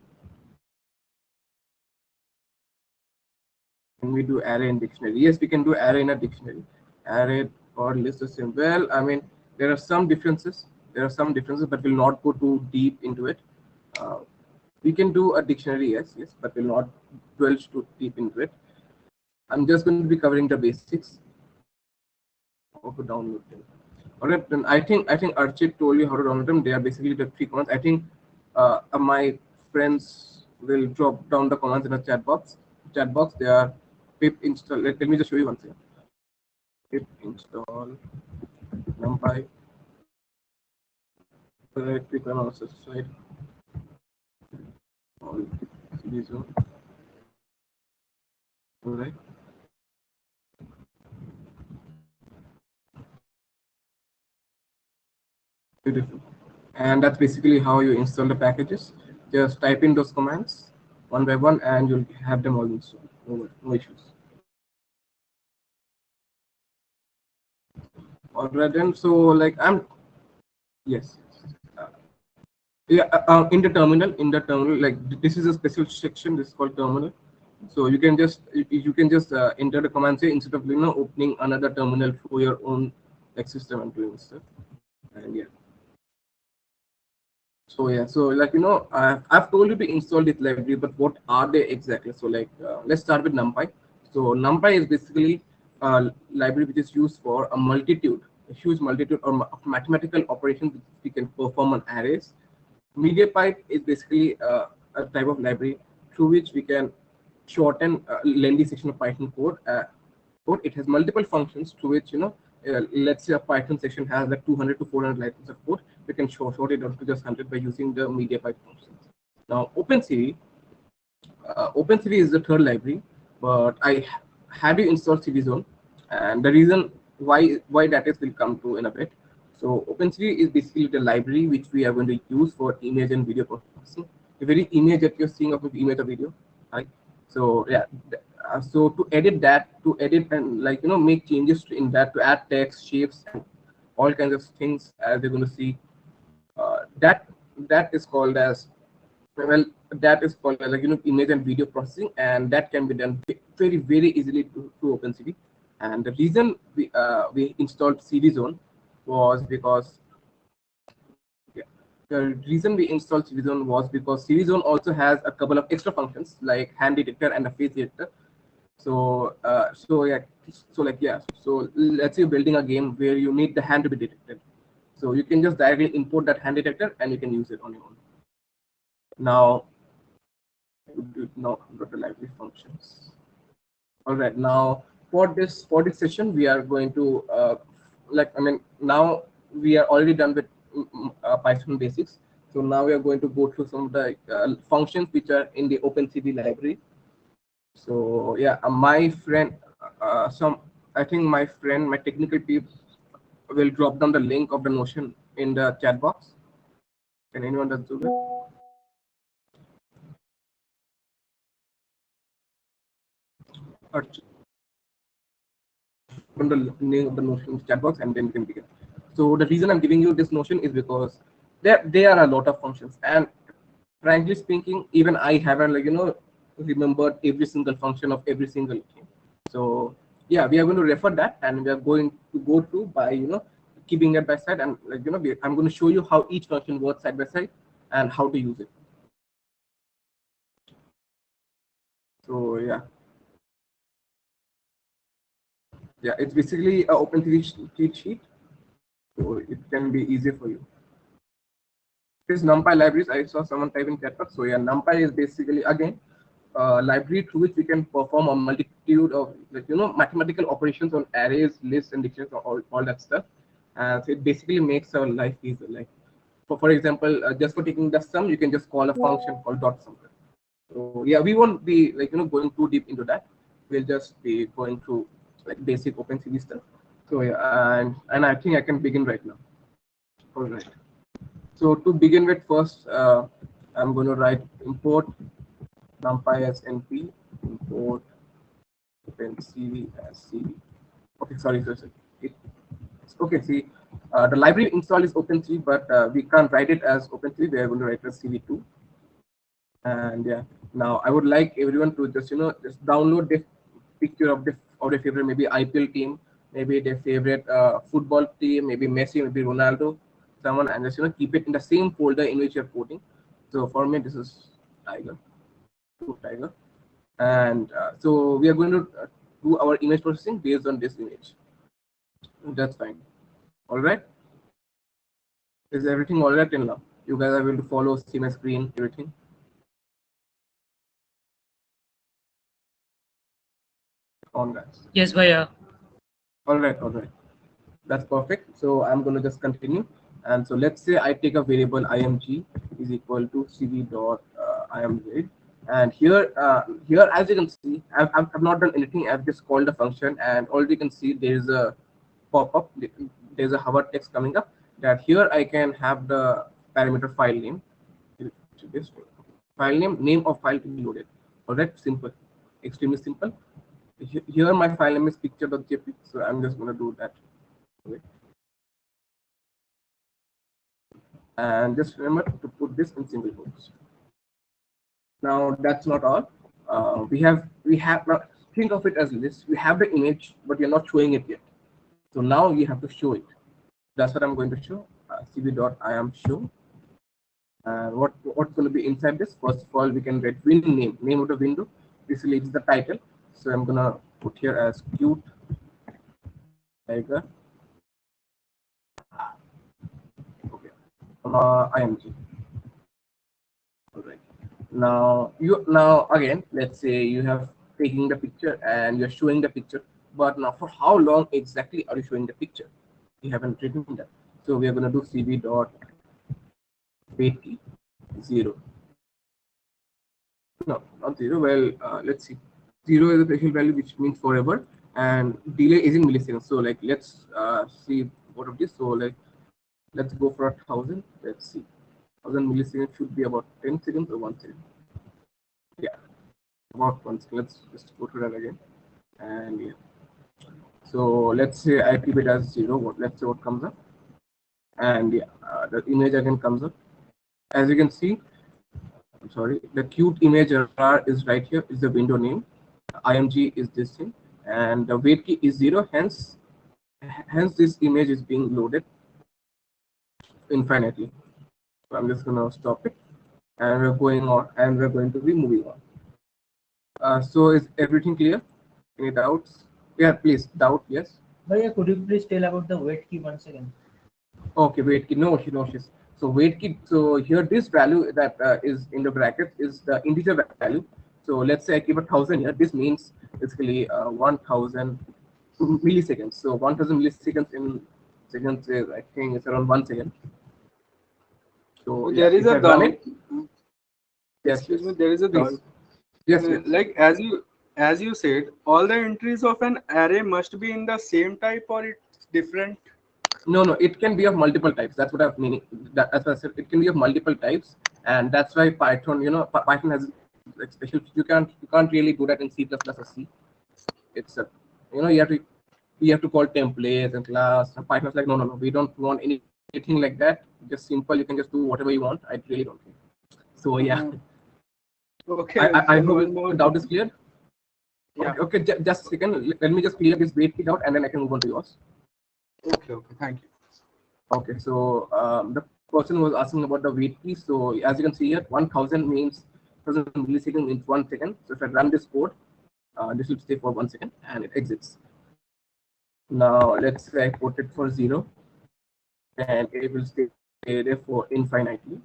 Can we do array in dictionary? Yes, we can do array in a dictionary. Array or list the same. Well, I mean, there are some differences. But we'll not go too deep into it. Uh, we can do a dictionary, yes, but we'll not dwell too deep into it. I'm just going to be covering the basics. How to download them. All right, then I think Archit told you how to download them. They are basically the 3 commands. I think my friends will drop down the commands in a chat box. They are pip install. Let me just show you one thing. Pip install NumPy. Right click on our site. All these are all right. Beautiful. And that's basically how you install the packages. Just type in those commands one by one, and you'll have them all installed. No issues. All right, then. So, like, yes. Uh, yeah, in the terminal, like this is a special section. This is called terminal. So you can just enter the command say instead of opening another terminal through your own like system and doing stuff. And yeah. So yeah, so like I've told you to install this library, but what are they exactly? So like let's start with NumPy. So NumPy is basically a library which is used for a huge multitude of mathematical operations which we can perform on arrays. MediaPipe is basically a type of library through which we can shorten a lengthy section of Python code. It has multiple functions through which let's say a Python section has like 200 to 400 lines of code. We can short it down to just 100 by using the MediaPipe functions. Now OpenCV is the third library, but I had you install CVZone, and the reason why that is will come to in a bit. So OpenCV is basically the library which we are going to use for image and video processing. The very image that you're seeing of the image or video, right? So yeah, so to edit and like make changes in that, to add text, shapes, and all kinds of things as you're going to see. That is called as well, that is called like image and video processing, and that can be done very easily through OpenCV. And the reason we installed CVZone was because CVZone also has a couple of extra functions like hand detector and a face detector. So let's say you're building a game where you need the hand to be detected. So you can just directly import that hand detector and you can use it on your own. Now got the library functions. All right, now for this session we are going to now we are already done with Python basics. So now we are going to go through some of the functions which are in the OpenCV library. So yeah, my friend I think my technical people will drop down the link of the Notion in the chat box. Can anyone does do that? From the name of the Notion chat box, and then we can begin. So the reason I'm giving you this Notion is because there are a lot of functions, and frankly speaking, even I haven't remembered every single function of every single thing. So yeah, we are going to refer that, and we are going to go through by keeping it by side, and I'm going to show you how each function works side by side and how to use it. So yeah, it's basically an OpenCV cheat sheet, so it can be easier for you. This NumPy libraries, I saw someone type in chat box. So yeah, NumPy is basically again a library through which we can perform a multitude of mathematical operations on arrays, lists, and dictionaries, all that stuff. And so it basically makes our life easier. Like for example, just for taking the sum, you can just call a function called dot sum. So yeah, we won't be going too deep into that. We'll just be going through like basic OpenCV stuff. So yeah, and I think I can begin right now. All right. So to begin with, first I'm going to write import NumPy as NP, import OpenCV as CV. Okay, sorry. It, okay, see, the library install is OpenCV, but we can't write it as OpenCV. We are going to write it as CV2. And yeah, now I would like everyone to just just download the picture of their favorite maybe IPL team, maybe their favorite football team, maybe Messi, maybe Ronaldo, someone, and just keep it in the same folder in which you're coding. So for me, this is Tiger, Tiger, and so we are going to do our image processing based on this image. That's fine. All right. Is everything all right till now? You guys are able to follow, see my screen, everything. On guys. Yes, Bhaiya. All right. That's perfect. So I'm going to just continue. And so let's say I take a variable img is equal to cv dot img. And here, as you can see, I've not done anything. I've just called the function, and all you can see there is a pop-up. There's a hover text coming up. That here I can have the parameter file name. This file name of file to be loaded. All right, simple, extremely simple. Here my file name is picture.jpg, so I'm just going to do that. Okay. And just remember to put this in single quotes. Now that's not all. We have now think of it as this. We have the image, but you're not showing it yet. So now you have to show it. That's what I'm going to show. cv.iamShow. And what's going to be inside this? First of all, we can write name of the window. This is the title. So I'm gonna put here as cute tiger. Okay. IMG. All right. Now again, let's say you have taking the picture and you're showing the picture, but now for how long exactly are you showing the picture? We haven't written that. So we are going to do cv dot wait key 0. No, not 0. Well, let's see. 0 is a threshold value, which means forever, and delay is in milliseconds. So like let's see what of this. So like let's go for 1,000. Let's see. 1,000 milliseconds should be about 10 seconds or 1 second. Yeah, about 1 second. Let's just go through that again. And yeah. So let's say I keep it as 0. Let's see what comes up. And yeah, the image again comes up. As you can see, I'm sorry, the cute image RR is right here, is the window name. IMG is this thing, and the wait key is 0. Hence this image is being loaded infinitely. So I'm just gonna stop it, and we're going on, and we're going to be moving on. So is everything clear? Any doubts? Yeah, please. Doubt? Yes. Bhaiya, could you please tell about the wait key once again? Okay, wait key. No, she's. So wait key. So here, this value that is in the bracket is the integer value. So let's say I keep 1,000 here. This means basically 1,000 milliseconds. So 1,000 milliseconds in seconds is, I think it's around 1 second. So yeah, there is if a I run doubt. it, yes, Excuse me, there is a please. doubt. Yes, Like as you said, all the entries of an array must be in the same type or it's different. No, it can be of multiple types. That's what I'm meaning. That's what I said. It can be of multiple types, and that's why Python, Python has like special. You can't really do that in C++ or C. It's a, you have to call templates and class. And Python's like, no. We don't want anything like that. Just simple. You can just do whatever you want. I really don't care. So yeah. Okay. I then hope one more the doubt is thing. clear. Yeah. Okay, just a second. Let me just clear this wait key out, and then I can move on to yours. Okay. Thank you. Okay, so the person was asking about the wait key. So as you can see here, 1,000 means 1,000 milliseconds means 1 second. So if I run this code, this will stay for 1 second and it exits. Now let's say I put it for 0, and it will stay there for infinitely.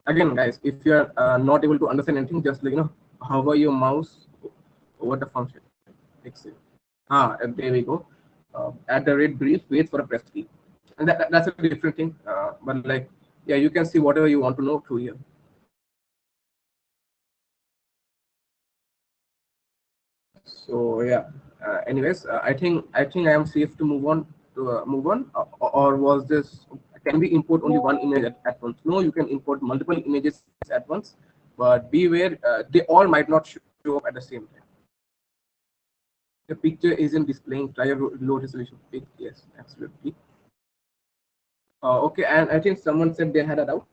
Again, guys, if you are not able to understand anything, just hover your mouse over the function. Exit. And there we go. At the rate brief, waits for a press key. And that's a different thing. But like, yeah, you can see whatever you want to know through here. So yeah. Anyways, I think I am safe to move on. Or was this can we import only one image at once? No, you can import multiple images at once, but beware, they all might not show up at the same time. The picture isn't displaying. Try a low resolution pic. Yes, absolutely. Okay, and I think someone said they had a doubt.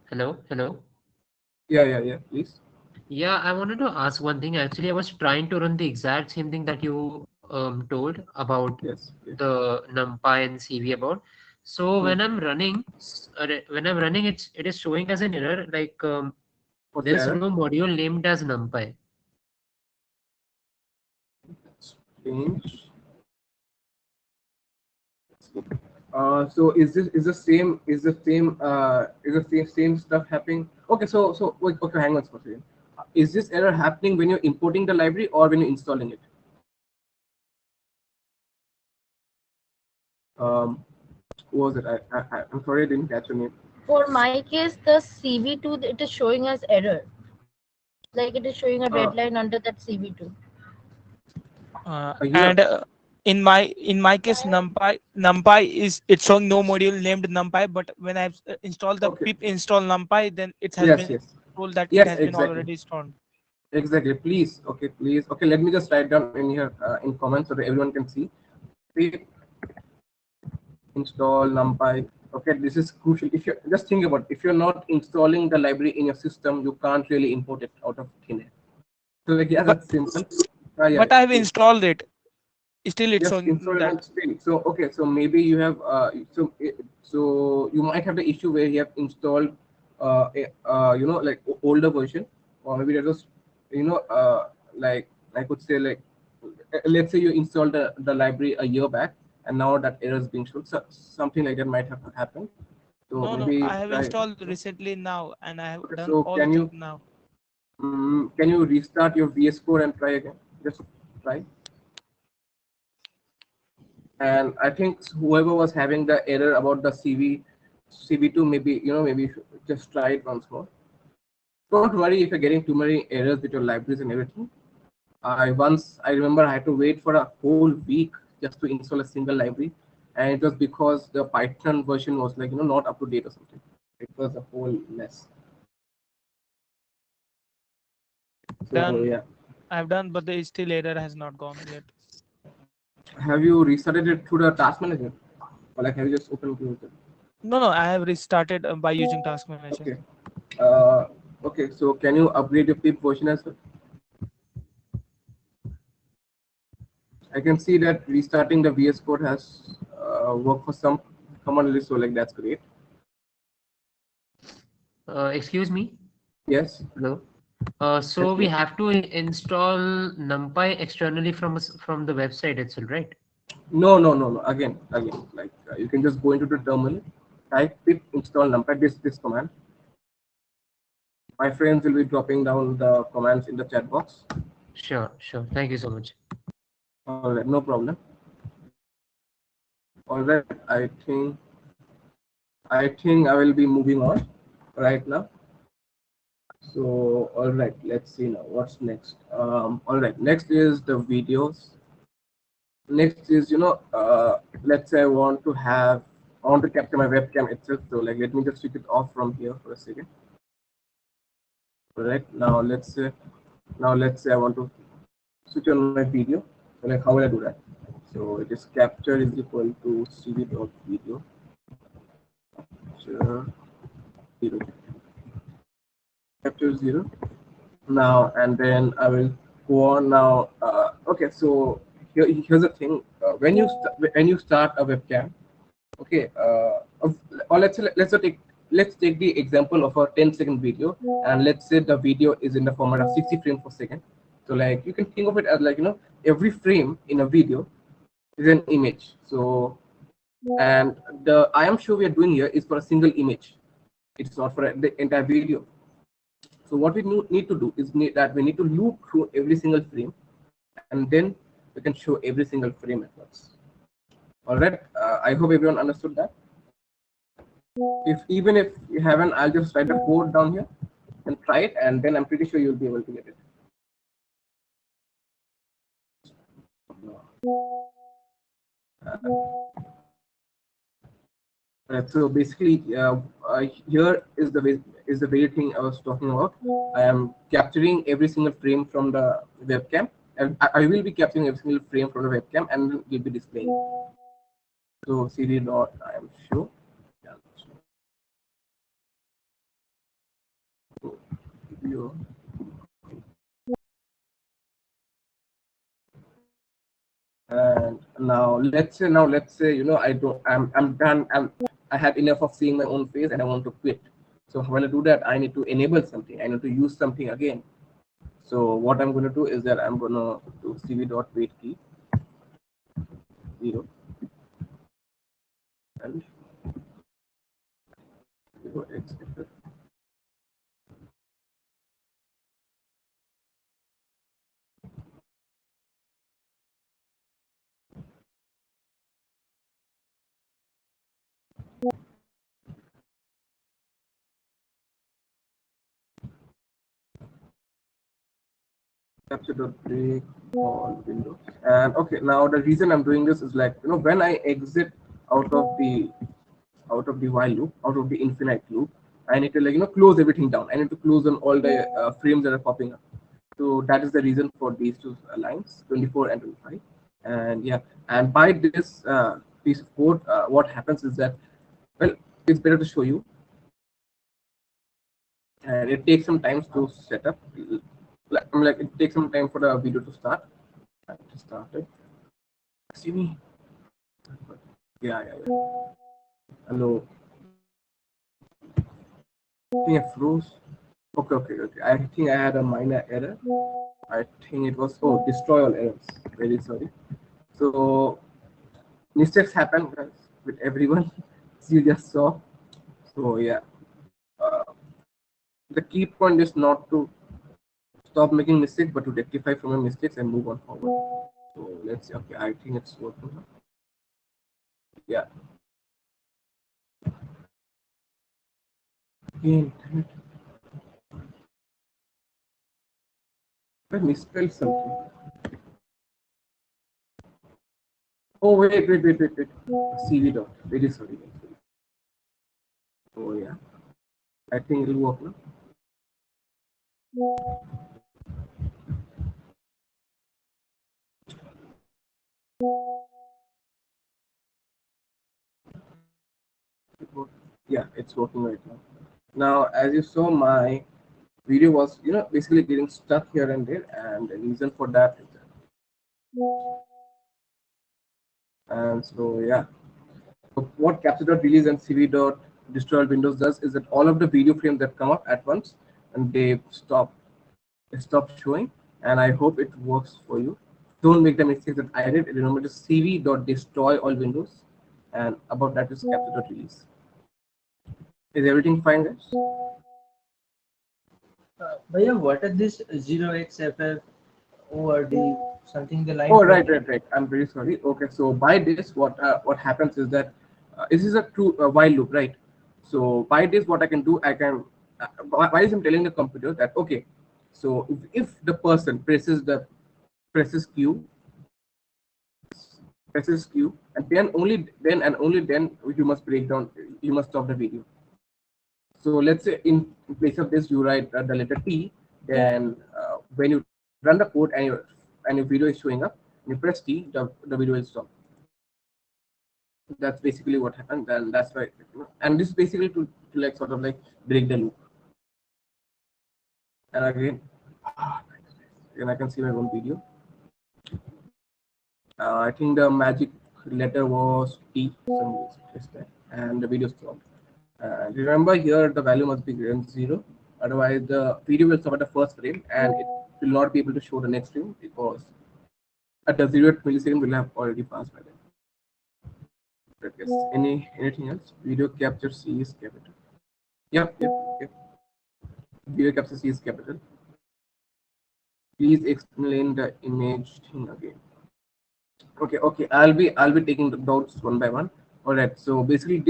Hello. Yeah, please. Yeah, I wanted to ask one thing. Actually, I was trying to run the exact same thing that you told about Yes. the NumPy and CV about. So Hmm. when I'm running, it is showing as an error like What's the there is error? no module named as NumPy. Change. So is the same stuff happening? Okay, so wait, okay, hang on for a second. Is this error happening when you're importing the library or when you're installing it? What was it? I'm sorry, I didn't catch your name. For my case, the CV2 it is showing as error. Like it is showing a red line under that CV2. You have And in my case, NumPy is it's showing no module named NumPy, but when I've installed the okay. pip install NumPy, then it has Yes, been yes, told that it yes, has been exactly. already installed. Exactly. Please, okay, please. Okay, let me just write down in here in comments so that everyone can see. Pip install NumPy. Okay, this is crucial. If you just think about it, if you're not installing the library in your system, you can't really import it out of thin air. So like yeah, But that's simple. Yeah, but I've please. installed it. Still, it's Yes, showing install that. and still. So okay, so maybe you have so you might have the issue where you have installed like older version, or maybe that was like I could say like let's say you installed the library a year back and now that error is being shown. So something like that might have happened. So No, maybe I have try. installed recently now, and I have Okay, done so all the things now. can you restart your VS Code and try again? Just try. And I think whoever was having the error about the CV2, maybe maybe you should just try it once more. Don't worry if you're getting too many errors with your libraries and everything. I remember I had to wait for a whole week just to install a single library, and it was because the Python version was like not up to date or something. It was a whole mess. So Done. yeah, I've done, but the still error has not gone yet. have you restarted it through the task manager, or like have you just opened it? No, I have restarted by using Task Manager. Okay. Uh, okay. So can you upgrade your pip version as well? I can see that restarting the VS Code has worked for some command list, so like that's great. Excuse me. Yes. Hello. Yes, So we please. have to install NumPy externally from the website itself, right? No. Again. Like you can just go into the terminal, type pip install numpy this command. My friends will be dropping down the commands in the chat box. Sure. Thank you so much. All right, no problem. All right, I think I will be moving on right now. So all right, let's see now what's next. All right, next is the videos. Next is let's say I want to capture my webcam itself. So like let me just switch it off from here for a second. All right, now let's say I want to switch on my video. So like how will I do that? So it is capture is equal to cv.video capture 0 capture 0 now, and then I will go on now. Okay, so here's the thing. When you start a webcam, okay, or let's take the example of a 10-second video, and let's say the video is in the format of 60 frames per second. So like you can think of it as like every frame in a video is an image. So and the I am sure we are doing here is for a single image. It's not for the entire video. So what we need to do is that we need to loop through every single frame, and then we can show every single frame at once. All right. I hope everyone understood that. Even if you haven't, I'll just write the code down here and try it, and then I'm pretty sure you'll be able to get it. So basically, here is the very thing I was talking about. I am capturing every single frame from the webcam, and I will be capturing every single frame from the webcam, and will be displaying. So CD dot I am show. Yeah, so video. And now let's say I'm done. I have enough of seeing my own face, and I want to quit. So when I do that, I need to enable something. I need to use something again. So what I'm going to do is that I'm going to do cv.wait key 0 and 0x. Capture.break all windows. And okay, now the reason I'm doing this is like, when I exit out of the while loop, out of the infinite loop, I need to close everything down. I need to close on all the frames that are popping up. So that is the reason for these two lines, 24 and 25. And yeah, and by this piece of code, what happens is that, well, it's better to show you, and it takes some time to set up. Like it takes some time for the video to start. I just started. See me? Yeah. Hello. I think I froze. Okay. I think I had a minor error. I think it was destroy all errors. Very sorry. So mistakes happen, guys, with everyone, as you just saw. So yeah, uh, the key point is not to stop making mistakes, but to rectify from your mistakes and move on forward. So let's see. Okay, I think it's working now. Yeah. Again, I misspelled something. Oh wait. CV dot. Very sorry. Oh yeah. I think it'll work now. Yeah, it's working right now. Now, as you saw, my video was, basically getting stuck here and there, and the reason for that is that. And so, yeah. So what capture.release and cv.destroy windows does is that all of the video frames that come up at once, and they stop showing. And I hope it works for you. Don't make the mistake that I did. Remember to cv.destroy all windows, and above that is capture.release. Is everything fine, guys? Bhaiya, what are this 0xFF ORD something the line? Oh, right. I'm very sorry. Okay, so by this, what happens is that this is a true while loop, right? So by this, what I can do, while I'm telling the computer that okay, so if the person presses Q, and then you must break down, you must stop the video. So let's say in place of this, you write the letter T. Then when you run the code and your video is showing up, you press T, the video will stop. That's basically what happened. Then that's why, and this is basically to like sort of like break the loop. And again, and I can see my own video. I think the magic letter was T, and the video stopped. Remember here the value must be greater than 0, otherwise the video will stop at the first frame and it will not be able to show the next frame because at the 0th millisecond will have already passed by then. But yes, anything else? Video capture C is capital. Yep. Video capture C is capital. Please explain the image thing again. Okay. I'll be taking the dots one by one. All right. So basically,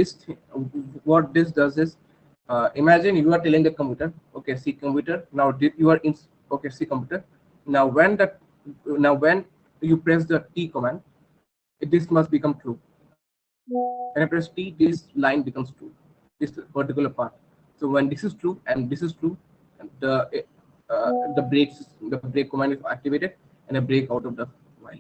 what this does is, imagine you are telling the computer, okay, see computer. Now you are in. Okay, see computer. Now when you press the T command, this must become true. When I press T, this line becomes true, this particular part. So when this is true and this is true, the break command is activated and a break out of the while.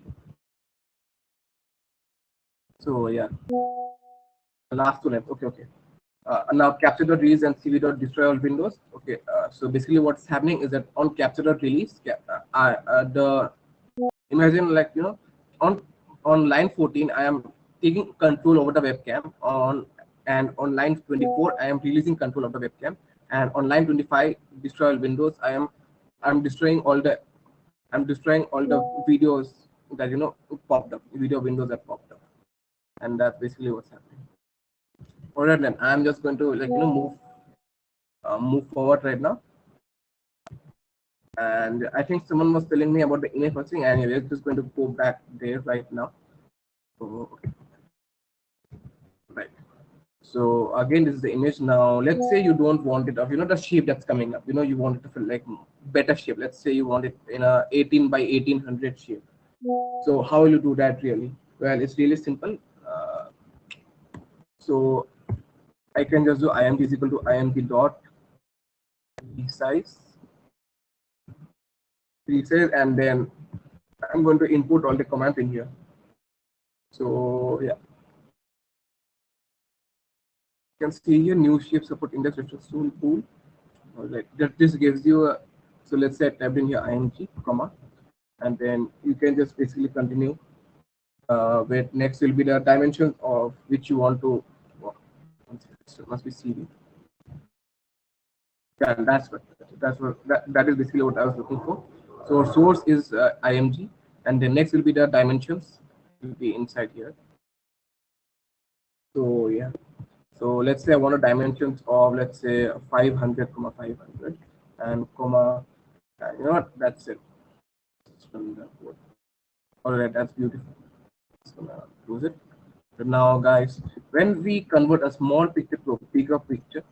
So yeah, the last two lines. Okay. Now capture.release and cv.destroy all windows. Okay, so basically what's happening is that on capture.release, the imagine, like, on line 14 I am taking control over the webcam, and on line 24 I am releasing control of the webcam, and on line 25 destroy all windows, I'm destroying all the videos that popped up, video windows that popped up, and that's basically what's happening. All right, then I'm just going to move forward right now. And I think someone was telling me about the image processing, and we're just going to go back there right now. So, okay. Right. So again, this is the image. Now let's say you don't want it of the shape that's coming up. You want it to feel like better shape. Let's say you want it in a 18 by 1800 shape. So how will you do that really? Well, it's really simple. So I can just do img is equal to img dot resize, and then I'm going to input all the commands in here. So yeah, you can see here new shape support index reference tool pool. All right, that this gives you a, so let's say I tabbed in here img comma, and then you can just basically continue. Where next will be the dimensions of which you want to. So it must be CV. Yeah, that is basically what I was looking for. So source is img, and then next will be the dimensions will be inside here. So yeah, so let's say I want a dimensions of, let's say, 500 comma 500 and comma, you know what, that's it. All right, that's beautiful. So now close it. So now guys, when we convert a small picture to a bigger picture,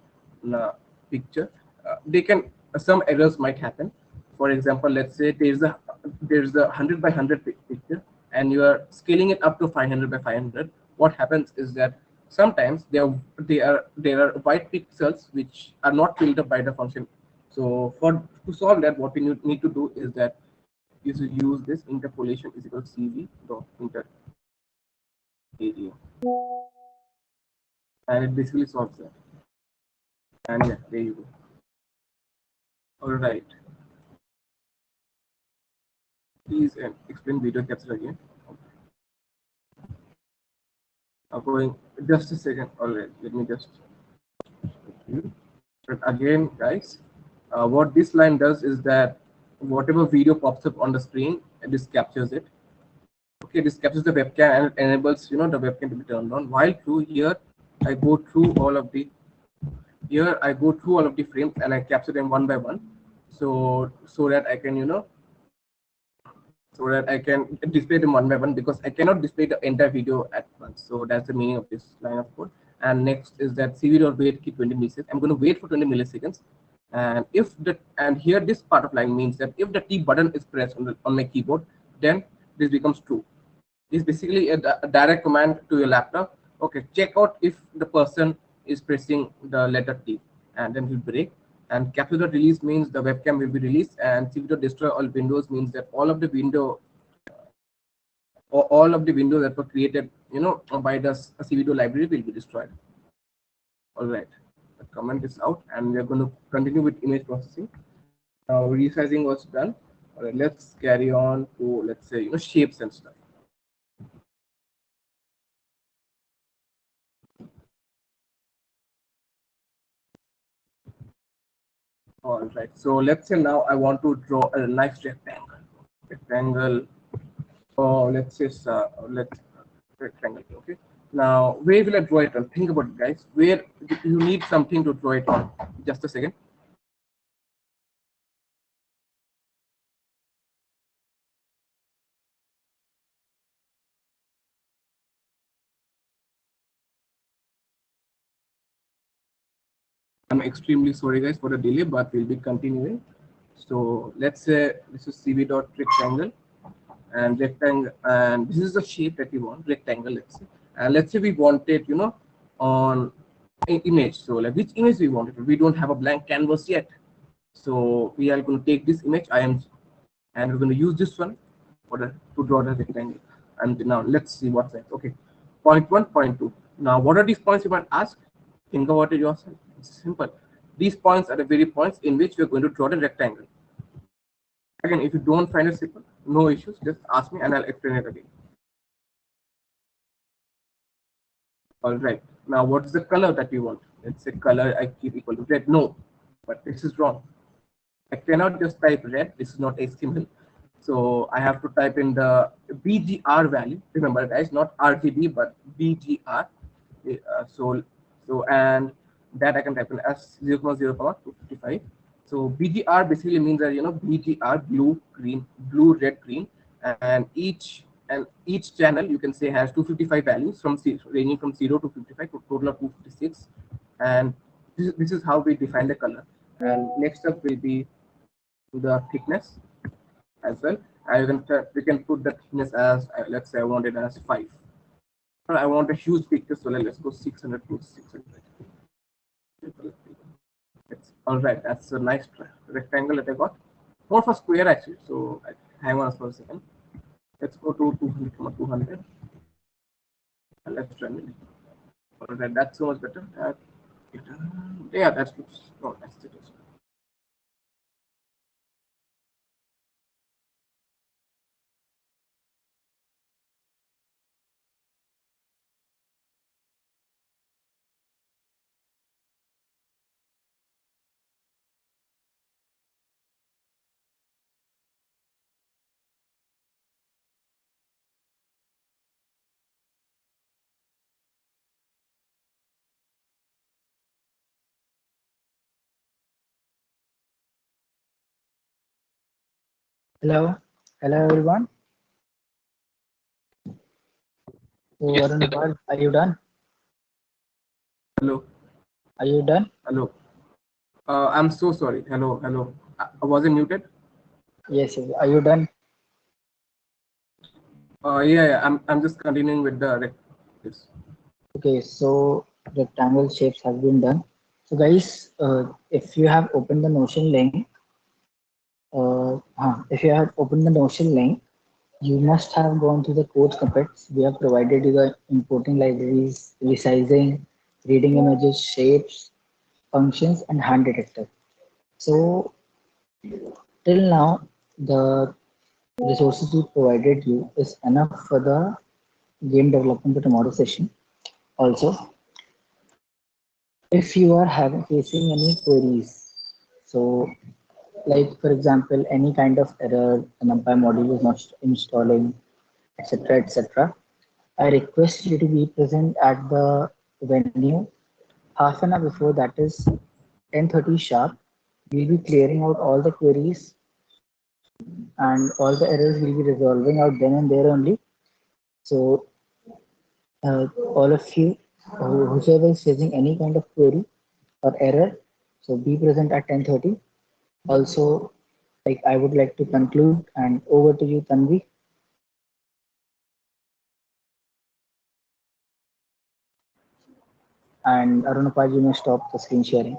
they can, some errors might happen. For example, let's say there's a 100 by 100 picture, and you are scaling it up to 500 by 500. What happens is that sometimes there are white pixels which are not filled up by the function. So to solve that, what we need to do is that you should use this interpolation is equal to cv dot inter area, and it basically solves that. And yeah, there you go. All right. Please explain video capture again. Going just a second. All right, let me just. But again, guys, what this line does is that whatever video pops up on the screen, this captures it. Okay, this captures the webcam and it enables the webcam to be turned on. While through here, I go through all of the frames and I capture them one by one, so that I can display them one by one, because I cannot display the entire video at once. So that's the meaning of this line of code. And next is that cv.wait keep 20 milliseconds. I'm going to wait for 20 milliseconds, and here this part of line means that if the T button is pressed on my keyboard, then this becomes true. This is basically a direct command to your laptop. Okay, check out if the person is pressing the letter T, and then he'll break. And capture.release means the webcam will be released, and cv.destroy all windows means that all of the windows that were created by the cv2 library will be destroyed. All right, the comment is out, and we're going to continue with image processing. Now resizing was done. All right, let's carry on to, let's say, shapes and stuff. All right, so let's say now I want to draw a nice rectangle, or let's say rectangle. Okay, now where will I draw it on? Think about it, guys. Where you need something to draw it on? Just a second. I'm extremely sorry, guys, for the delay, but we'll be continuing. So let's say this is cv.rectangle, and this is the shape that we want, rectangle, let's say. And let's say we wanted, on an image. So like which image we wanted. We don't have a blank canvas yet. So we are going to take this image IMG and we're going to use this one to draw the rectangle. And now let's see what's that. Okay, point one, point two. Now what are these points you might ask? Think about it yourself. It's simple. These points are the very points in which we're going to draw the rectangle. Again, if you don't find it simple, no issues. Just ask me and I'll explain it again. All right. Now, what is the color that you want? Let's say color I keep equal to red. No, but this is wrong. I cannot just type red. This is not HTML. So I have to type in the BGR value. Remember, guys, not RGB, but BGR. And that I can type in as 0,0,255. So BGR basically means that BGR blue, red, green, and each channel you can say has 255 values ranging from 0 to 55 to total of 256, and this is how we define the color. And next up will be the thickness as well. We can put the thickness as let's say I want it as 5. I want a huge picture, so let's go 600 to 600. All right. That's a nice rectangle that I got. More for square actually. So hang on for a second. Let's go to 200, 200. And let's run it. All right. That's so much better. Yeah, that looks. Oh, that's it. Hello, hello everyone. So Yes, Arun, hello. are you done? Hello. Are you done? Hello. I'm so sorry. Hello, hello. Was it muted? Yes, yes. Are you done? Yeah. I'm just continuing with the this. Okay, so rectangle shapes have been done. So guys, if you have opened the Notion link, if you have opened the Notion link, you must have gone to the code snippets. We have provided you the importing libraries, resizing, reading images, shapes, functions, and hand detector. So till now, the resources we provided you is enough for the game development for tomorrow session. Also, if you are having facing any queries, so like for example, any kind of error, an NumPy module is not installing, etc., etc. I request you to be present at the venue half an hour before, that is 10:30 sharp. We'll be clearing out all the queries and all the errors will be resolving out then and there only. So all of you, whoever is facing any kind of query or error, so be present at 10:30. Also, like I would like to conclude and over to you, Tanvi. And Arunapaj, you may stop the screen sharing.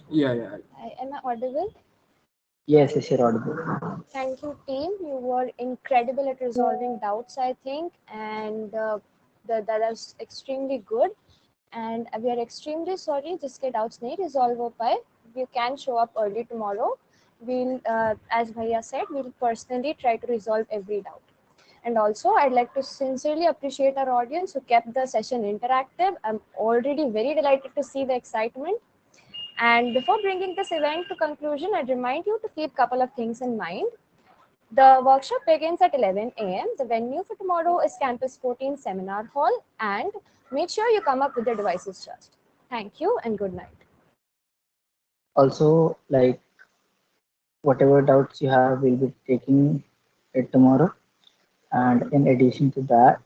Yeah. Am I audible? Yes, yes, you're audible. Thank you, team. You were incredible at resolving doubts, I think, and that is extremely good. And we are extremely sorry जिसके doubts नहीं resolve हो पाए. You can show up early tomorrow. We'll, as Bhaiya said, we'll personally try to resolve every doubt. And also, I'd like to sincerely appreciate our audience who kept the session interactive. I'm already very delighted to see the excitement. And before bringing this event to conclusion, I'd remind you to keep a couple of things in mind. The workshop begins at 11 a.m. The venue for tomorrow is Campus 14 Seminar Hall, and make sure you come up with your devices first. Thank you and good night. Also, like whatever doubts you have, we'll be taking it tomorrow. And in addition to that,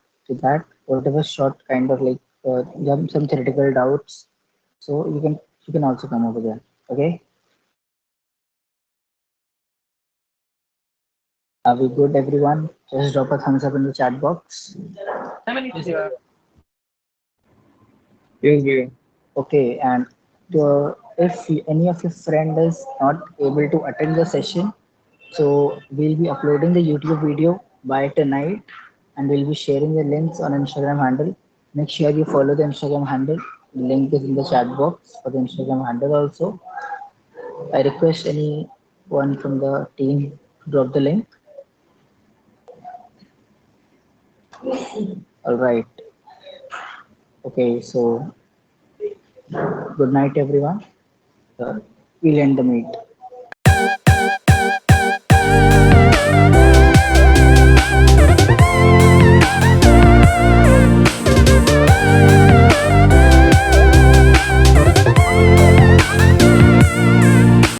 whatever short kind of like you have some theoretical doubts, so you can also come over there. Okay. Are we good, everyone? Just drop a thumbs up in the chat box. Yeah. Yes, dear. Okay, and if any of your friend is not able to attend the session, so we'll be uploading the YouTube video by tonight, and we'll be sharing the links on Instagram handle. Make sure you follow the Instagram handle. The link is in the chat box for the Instagram handle also. I request anyone from the team to drop the link. All right. Okay, so good night, everyone. We'll end the meet.